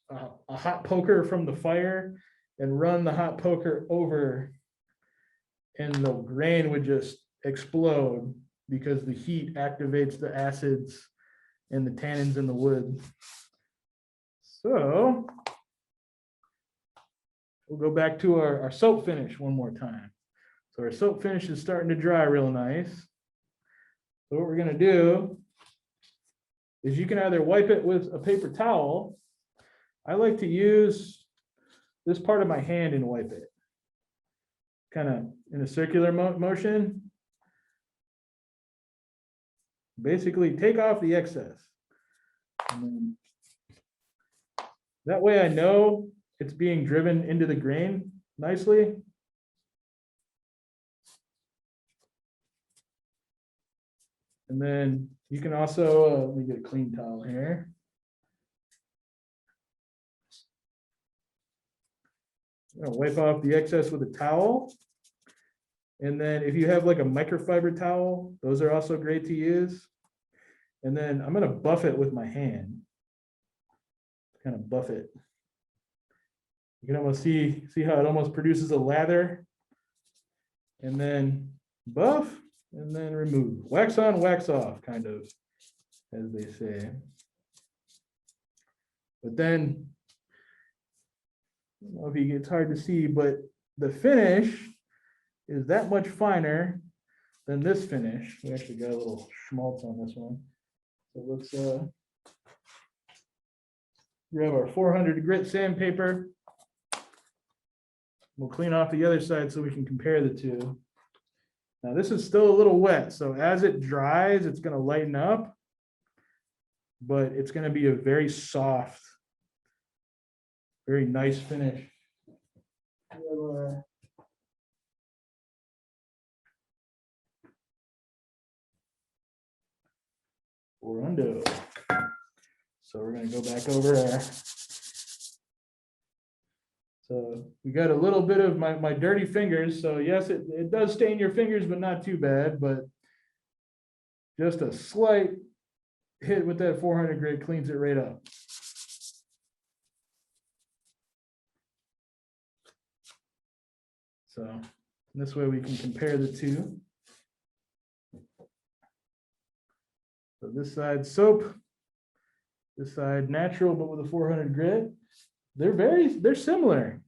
a hot poker from the fire and run the hot poker over, and the grain would just explode because the heat activates the acids and the tannins in the wood. So we'll go back to our soap finish one more time. So our soap finish is starting to dry real nice. So what we're gonna do is you can either wipe it with a paper towel. I like to use this part of my hand and wipe it, kind of in a circular motion. Basically take off the excess. That way I know it's being driven into the grain nicely. And then you can also, let me get a clean towel here. I'm gonna wipe off the excess with a towel. And then if you have like a microfiber towel, those are also great to use. And then I'm gonna buff it with my hand. Kind of buff it. You can almost see how it almost produces a lather. And then buff, and then remove. Wax on, wax off, kind of, as they say. But then, I don't know if it's hard to see, but the finish is that much finer than this finish. We actually got a little schmaltz on this one. So let's grab our 400 grit sandpaper. We'll clean off the other side so we can compare the two. Now this is still a little wet, so as it dries, it's going to lighten up, but it's going to be a very soft, very nice finish. Orundo. So we're going to go back over our. So we got a little bit of my dirty fingers. So yes, it does stain your fingers, but not too bad. But just a slight hit with that 400 grit cleans it right up. So this way we can compare the two. So this side soap, this side natural, but with a 400 grit. They're similar.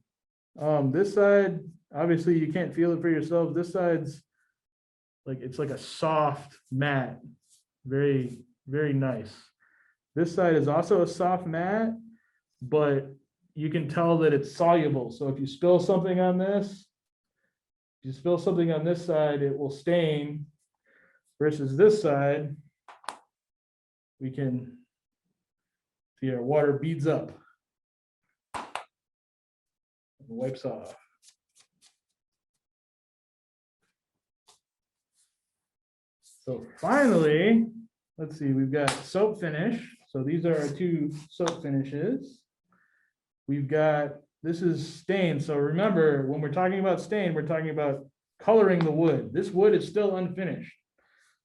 This side, obviously you can't feel it for yourselves. This side's like, it's like a soft matte, very, very nice. This side is also a soft matte, but you can tell that it's soluble. So if you spill something on this, side, it will stain, versus this side, we can see our water beads up. Wipes off. So finally, let's see, we've got soap finish. So these are our two soap finishes. We've got, this is stain. So remember, when we're talking about stain, we're talking about coloring the wood. This wood is still unfinished.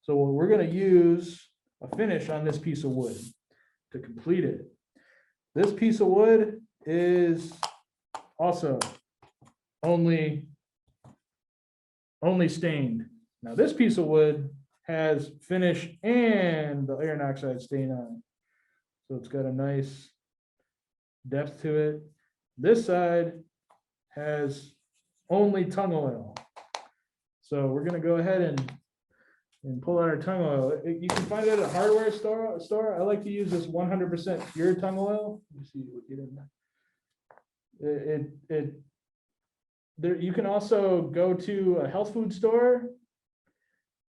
So we're going to use a finish on this piece of wood to complete it. This piece of wood is also only stained. Now this piece of wood has finish and the iron oxide stain on it. So it's got a nice depth to it. This side has only tung oil. So we're going to go ahead and pull out our tung oil. You can find it at a hardware store. I like to use this 100% pure tung oil. Let me see what get in there. You can also go to a health food store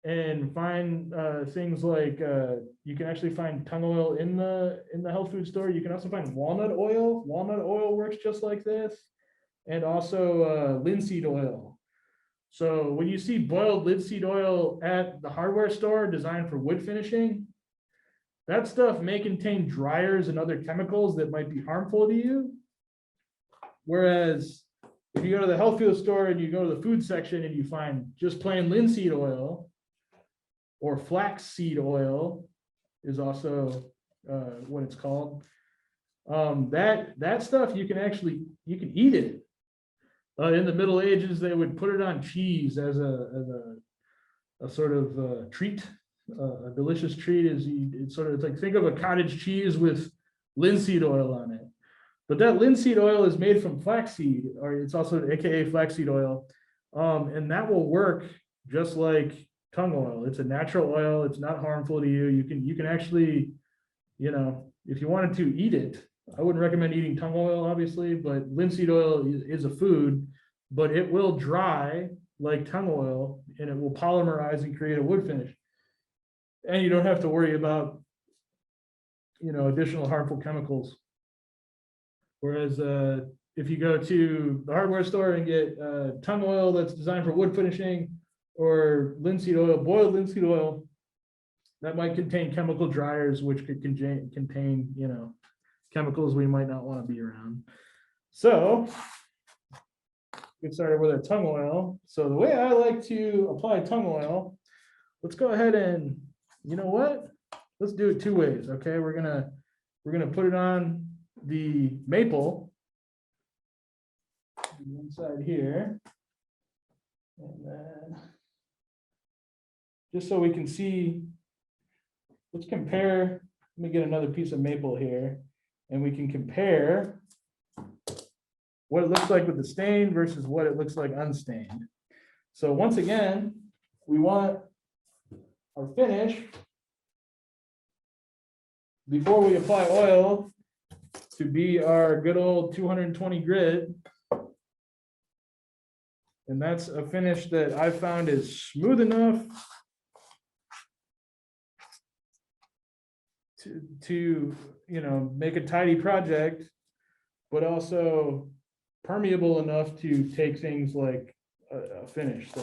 and find things like you can actually find tung oil in the health food store. You can also find walnut oil. Walnut oil works just like this, and also linseed oil. So when you see boiled linseed oil at the hardware store designed for wood finishing, that stuff may contain dryers and other chemicals that might be harmful to you. Whereas if you go to the health food store and you go to the food section and you find just plain linseed oil, or flaxseed oil is also what it's called. That stuff you can eat it. In the Middle Ages, they would put it on cheese as a sort of treat, a delicious treat. It's like, think of a cottage cheese with linseed oil on it. But that linseed oil is made from flaxseed, or it's also AKA flaxseed oil, and that will work just like tung oil. It's a natural oil. It's not harmful to you. You can actually, if you wanted to eat it, I wouldn't recommend eating tung oil, obviously, but linseed oil is a food, but it will dry like tung oil, and it will polymerize and create a wood finish. And you don't have to worry about, additional harmful chemicals. Whereas if you go to the hardware store and get tung oil that's designed for wood finishing, or linseed oil, boiled linseed oil, that might contain chemical dryers, which could contain, chemicals we might not want to be around. So get started with our tung oil. So the way I like to apply tung oil, let's go ahead and, you know what? Let's do it two ways. Okay, we're gonna put it on the maple, one side here, and then just so we can see, let's compare. Let me get another piece of maple here, and we can compare what it looks like with the stain versus what it looks like unstained. So once again, we want our finish before we apply oil to be our good old 220 grit. And that's a finish that I found is smooth enough to make a tidy project, but also permeable enough to take things like a finish. So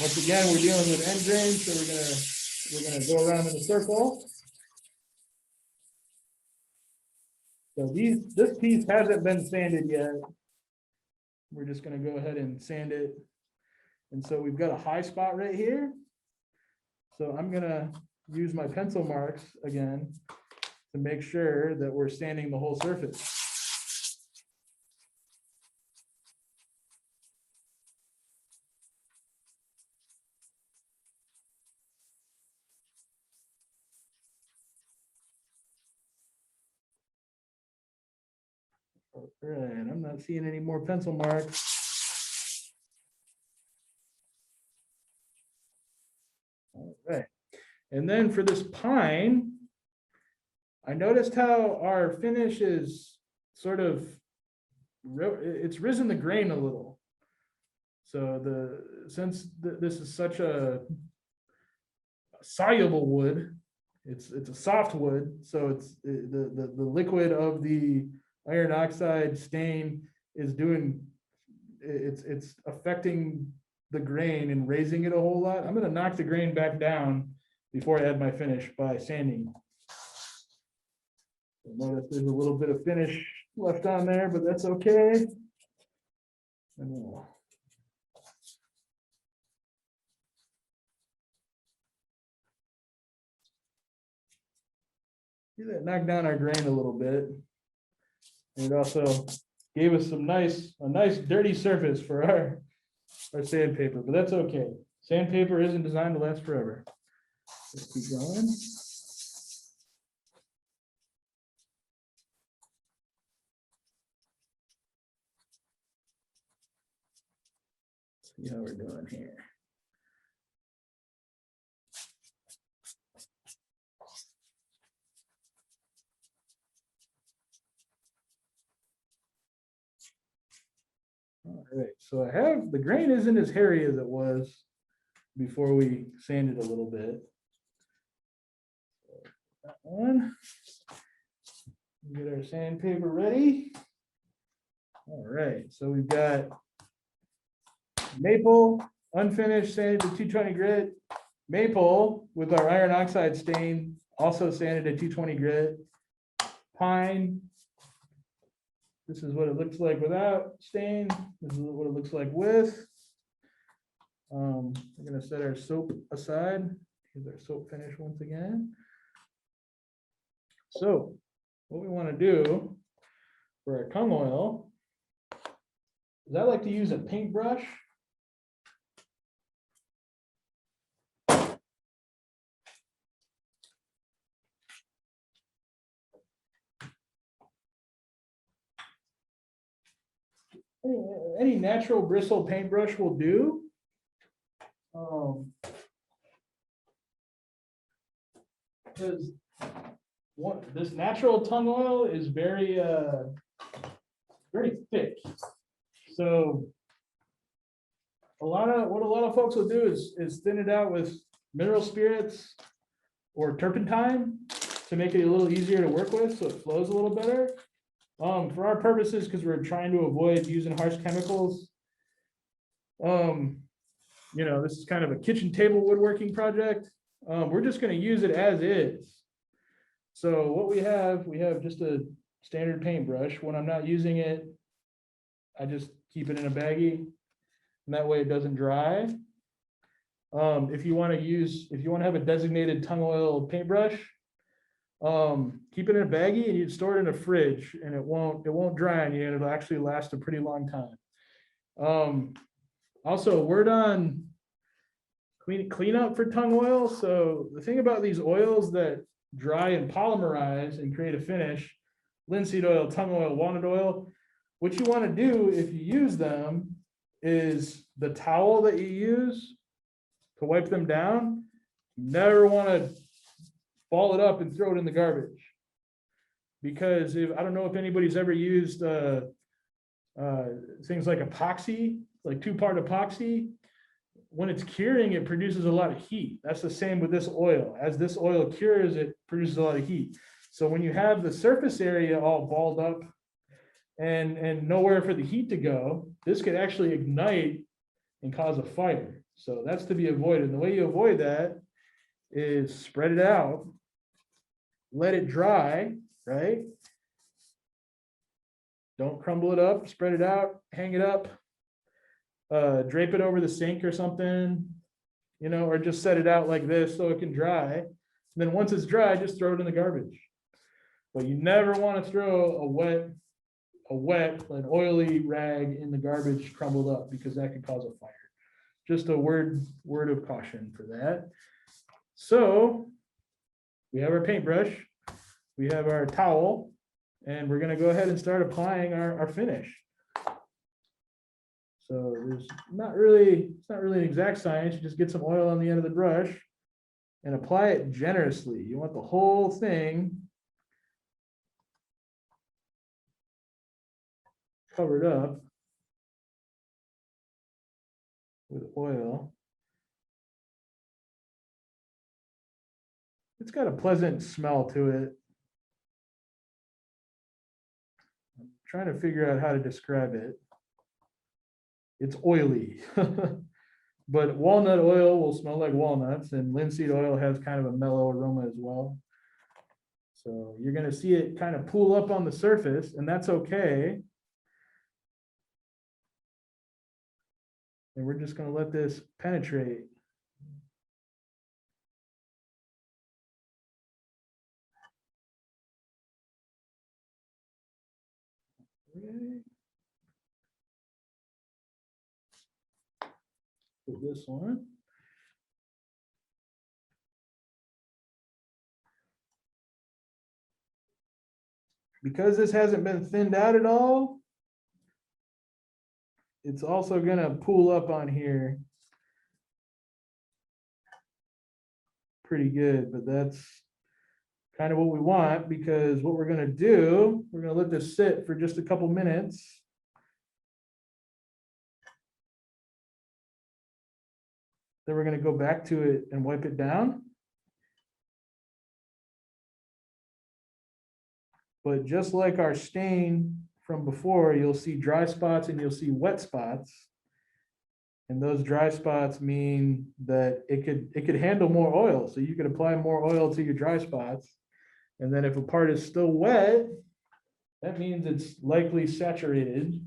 once again, we're dealing with end grain, so we're gonna go around in a circle. So this piece hasn't been sanded yet. We're just gonna go ahead and sand it. And so we've got a high spot right here. So I'm gonna use my pencil marks again to make sure that we're sanding the whole surface. All right, I'm not seeing any more pencil marks. All right, and then for this pine, I noticed how our finish is sort of, it's risen the grain a little. So since this is such a soluble wood, it's a soft wood, so it's the liquid of the iron oxide stain is it's affecting the grain and raising it a whole lot. I'm going to knock the grain back down before I add my finish by sanding. Notice there's a little bit of finish left on there, but that's okay. See that, knock down our grain a little bit. And it also gave us a nice dirty surface for our sandpaper, but that's okay. Sandpaper isn't designed to last forever. Let's keep going. See how we're doing here. All right, so I have, the grain isn't as hairy as it was before we sanded a little bit. That one. Get our sandpaper ready. All right, so we've got maple, unfinished, sanded to 220 grit. Maple with our iron oxide stain, also sanded to 220 grit. Pine. This is what it looks like without stain. This is what it looks like with. We're going to set our soap aside. Here's our soap finish once again. So what we want to do for our tung oil is I like to use a paintbrush. Any natural bristle paintbrush will do. Because this natural tung oil is very thick. So what a lot of folks will do is thin it out with mineral spirits or turpentine to make it a little easier to work with, so it flows a little better. For our purposes, because we're trying to avoid using harsh chemicals, this is kind of a kitchen table woodworking project. We're just going to use it as is. So what we have just a standard paintbrush. When I'm not using it, I just keep it in a baggie, and that way it doesn't dry. If you want to have a designated tung oil paintbrush, keep it in a baggie and you store it in a fridge, and it won't dry on you, and it'll actually last a pretty long time. Also, word on cleanup for tung oil. So the thing about these oils that dry and polymerize and create a finish, linseed oil, tung oil, walnut oil, what you want to do if you use them is the towel that you use, to wipe them down, you never want to ball it up and throw it in the garbage. Because if, I don't know if anybody's ever used things like epoxy, like two-part epoxy. When it's curing, it produces a lot of heat. That's the same with this oil. As this oil cures, it produces a lot of heat. So when you have the surface area all balled up and nowhere for the heat to go, this could actually ignite and cause a fire. So that's to be avoided. And the way you avoid that is spread it out, let it dry, right? Don't crumble it up, spread it out, hang it up, drape it over the sink or something, you know, or just set it out like this so it can dry. And then once it's dry, just throw it in the garbage. But you never want to throw an oily rag in the garbage crumbled up, because that could cause a fire. Just a word of caution for that. So we have our paintbrush, we have our towel, and we're going to go ahead and start applying our finish. So it's not really an exact science. You just get some oil on the end of the brush and apply it generously. You want the whole thing covered up with oil. It's got a pleasant smell to it. I'm trying to figure out how to describe it. It's oily, but walnut oil will smell like walnuts, and linseed oil has kind of a mellow aroma as well. So you're going to see it kind of pool up on the surface, and that's okay. And we're just going to let this penetrate. Okay. Put this one. Because this hasn't been thinned out at all, it's also going to pool up on here pretty good, but that's kind of what we want, because what we're going to do, we're going to let this sit for just a couple minutes. Then we're going to go back to it and wipe it down. But just like our stain from before, you'll see dry spots and you'll see wet spots. And those dry spots mean that it could handle more oil. So you could apply more oil to your dry spots. And then if a part is still wet, that means it's likely saturated.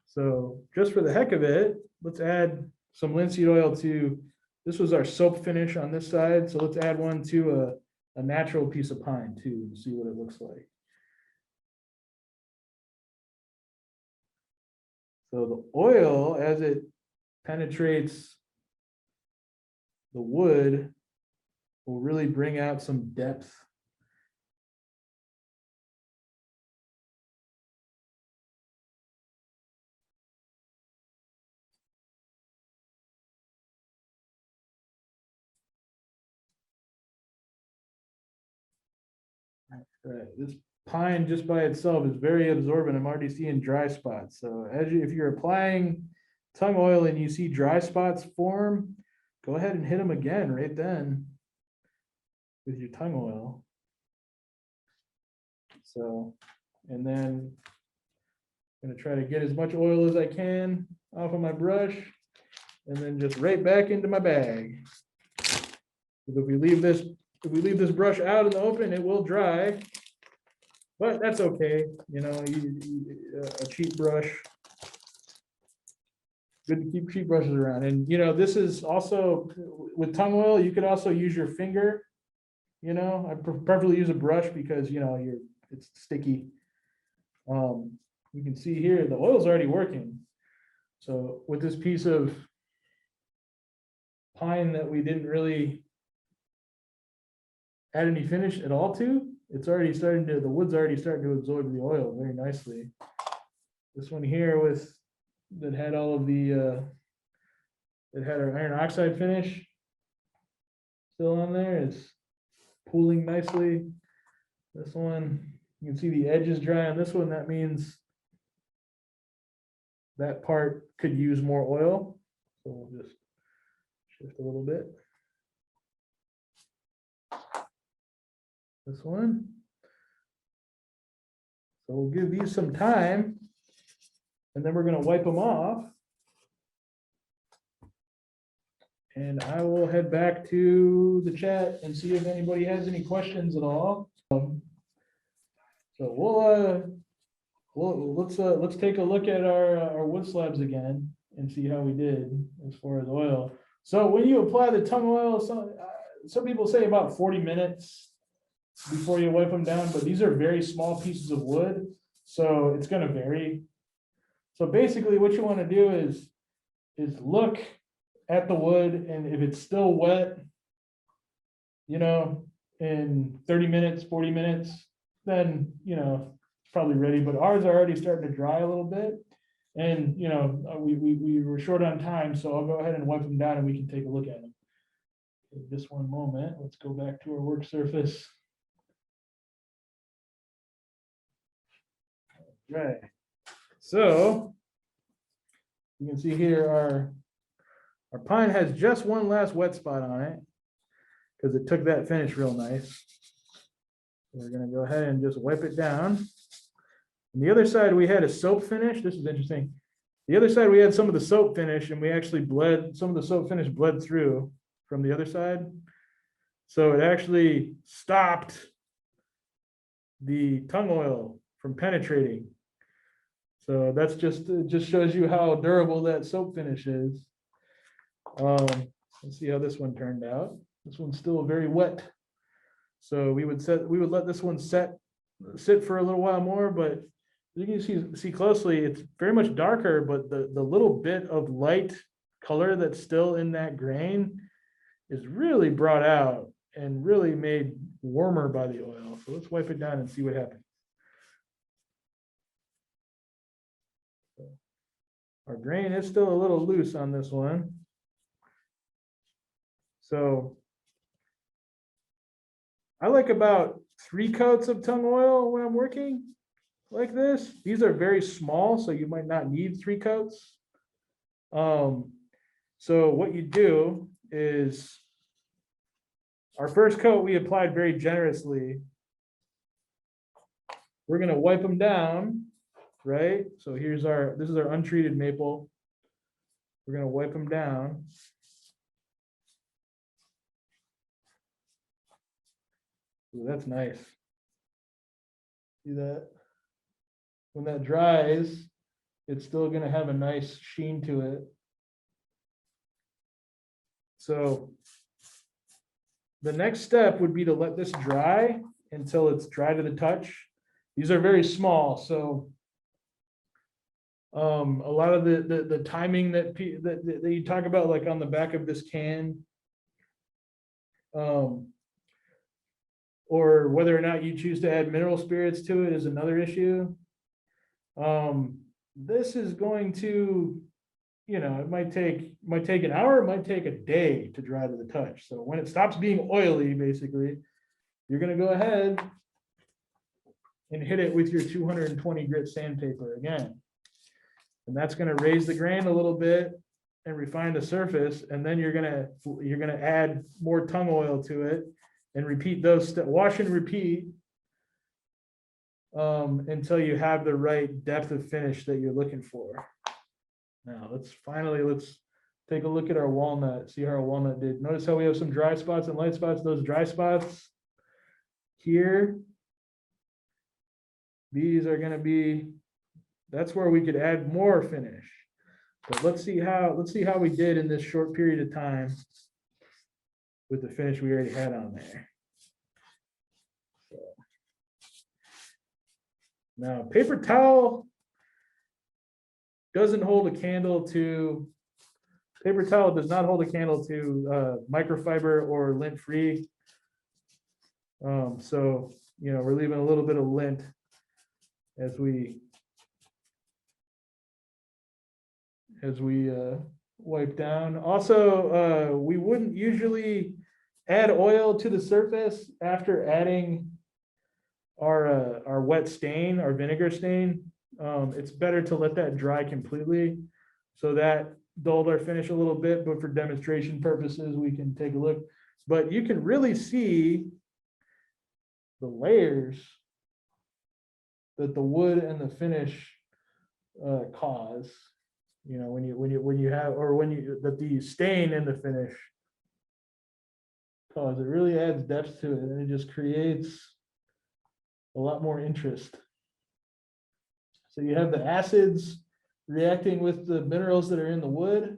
So just for the heck of it, let's add some linseed oil to, this was our soap finish on this side. So let's add one to a natural piece of pine too, and see what it looks like. So the oil, as it penetrates the wood, will really bring out some depth. Right, this pine just by itself is very absorbent. I'm already seeing dry spots. So if you're applying tung oil and you see dry spots form, go ahead and hit them again right then with your tung oil. So, and then I'm going to try to get as much oil as I can off of my brush, and then just right back into my bag. If we leave this brush out in the open, it will dry, but that's okay. You know, a cheap brush. Good to keep cheap brushes around. And you know, this is also with tung oil. You could also use your finger. You know, I preferably use a brush because you know it's sticky. You can see here the oil's already working. So with this piece of pine that we didn't really add any finish at all to, it's already starting to, the wood's already starting to absorb the oil very nicely. This one here that had all of the that had our iron oxide finish still on there. It's pooling nicely. This one, you can see the edge is dry on this one. That means that part could use more oil. So we'll just shift a little bit. This one. So we'll give these some time, and then we're going to wipe them off. And I will head back to the chat and see if anybody has any questions at all. So let's take a look at our wood slabs again and see how we did as far as oil. So when you apply the tung oil, some people say about 40 minutes before you wipe them down, but these are very small pieces of wood, so it's going to vary. So basically what you want to do is look at the wood, and if it's still wet, you know, in 30 minutes, 40 minutes, then, you know, it's probably ready. But ours are already starting to dry a little bit, and, you know, we were short on time, so I'll go ahead and wipe them down and we can take a look at them. Okay, just one moment. Let's go back to our work surface. Right. So you can see here our pine has just one last wet spot on it because it took that finish real nice. So we're going to go ahead and just wipe it down. On the other side, we had a soap finish. This is interesting. The other side, we had some of the soap finish, and we actually bled, some of the soap finish bled through from the other side. So it actually stopped the tung oil from penetrating. So that's just, it just shows you how durable that soap finish is. Let's see how this one turned out. This one's still very wet. So we would let this one sit for a little while more, but you can see closely, it's very much darker, but the little bit of light color that's still in that grain is really brought out and really made warmer by the oil. So let's wipe it down and see what happens. Our grain is still a little loose on this one. So I like about 3 coats of tung oil when I'm working like this. These are very small, so you might not need 3 coats. So what you do is, our first coat we applied very generously. We're going to wipe them down, right? So this is our untreated maple. We're going to wipe them down. Ooh, that's nice. See that? When that dries, it's still going to have a nice sheen to it. So the next step would be to let this dry until it's dry to the touch. These are very small, so a lot of the timing that you talk about, like on the back of this can, or whether or not you choose to add mineral spirits to it is another issue. This is going to, you know, it might take an hour, it might take a day to dry to the touch. So when it stops being oily, basically, you're going to go ahead and hit it with your 220 grit sandpaper again. And that's going to raise the grain a little bit and refine the surface. And then you're going to add more tung oil to it and repeat those, wash and repeat until you have the right depth of finish that you're looking for. Now let's take a look at our walnut, see how our walnut did. Notice how we have some dry spots and light spots. Those dry spots here, these are going to be, that's where we could add more finish. But let's see how we did in this short period of time with the finish we already had on there. So, now paper towel doesn't hold a candle to, paper towel does not hold a candle to microfiber or lint free. So, you know, we're leaving a little bit of lint as we wipe down. Also, we wouldn't usually add oil to the surface after adding our wet stain, our vinegar stain. It's better to let that dry completely. So that dulled our finish a little bit, but for demonstration purposes, we can take a look. But you can really see the layers that the wood and the finish cause. You know, when you have, or that the stain and the finish cause, it really adds depth to it, and it just creates a lot more interest. So you have the acids reacting with the minerals that are in the wood,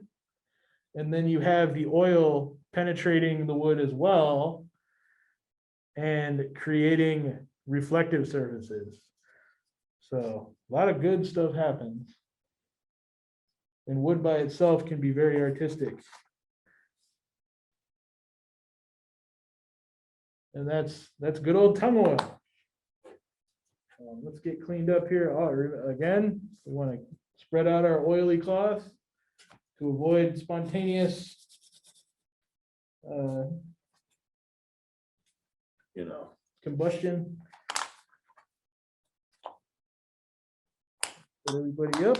and then you have the oil penetrating the wood as well and creating reflective surfaces. So a lot of good stuff happens. And wood by itself can be very artistic. And that's good old tung oil. Let's get cleaned up here. Oh, again, we want to spread out our oily cloth to avoid spontaneous, combustion. Put everybody up.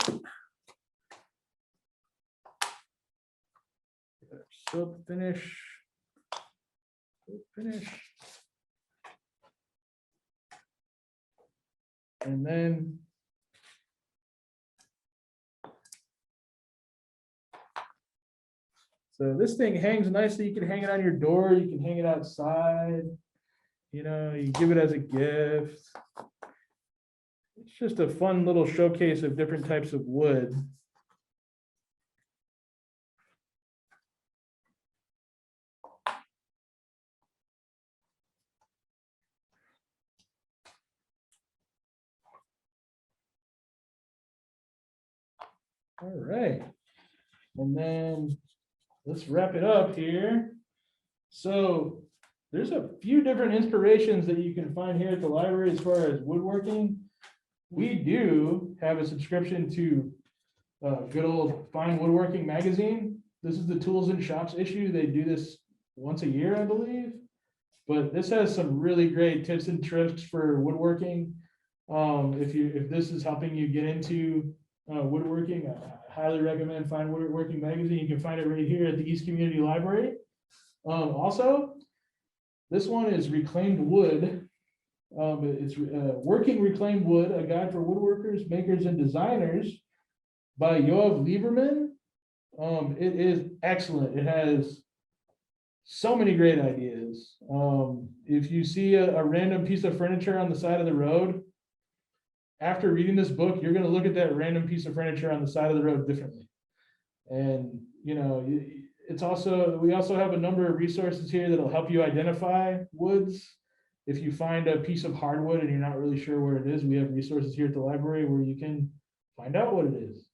Soap finish. And then so this thing hangs nicely. You can hang it on your door, you can hang it outside, you give it as a gift. It's just a fun little showcase of different types of wood. All right, and then let's wrap it up here. So there's a few different inspirations that you can find here at the library as far as woodworking. We do have a subscription to good old Fine Woodworking magazine. This is the Tools and Shops issue. They do this once a year, I believe. But this has some really great tips and tricks for woodworking. If this is helping you get into woodworking, I highly recommend Fine Woodworking magazine. You can find it right here at the East Community Library. Also, this one is Reclaimed Wood. It's Working Reclaimed Wood, a guide for woodworkers, makers, and designers by Yoav Lieberman. It is excellent. It has so many great ideas. If you see a random piece of furniture on the side of the road, after reading this book, you're going to look at that random piece of furniture on the side of the road differently. And, we also have a number of resources here that'll help you identify woods. If you find a piece of hardwood and you're not really sure where it is, we have resources here at the library where you can find out what it is.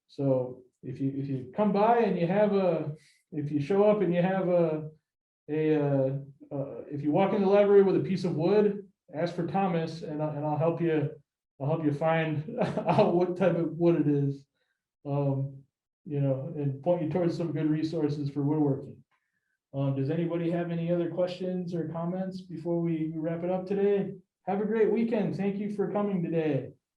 So if you come by and if you show up and you have if you walk in the library with a piece of wood, ask for Thomas, and I'll help you. I'll help you find out what type of wood it is, and point you towards some good resources for woodworking. Does anybody have any other questions or comments before we wrap it up today? Have a great weekend. Thank you for coming today.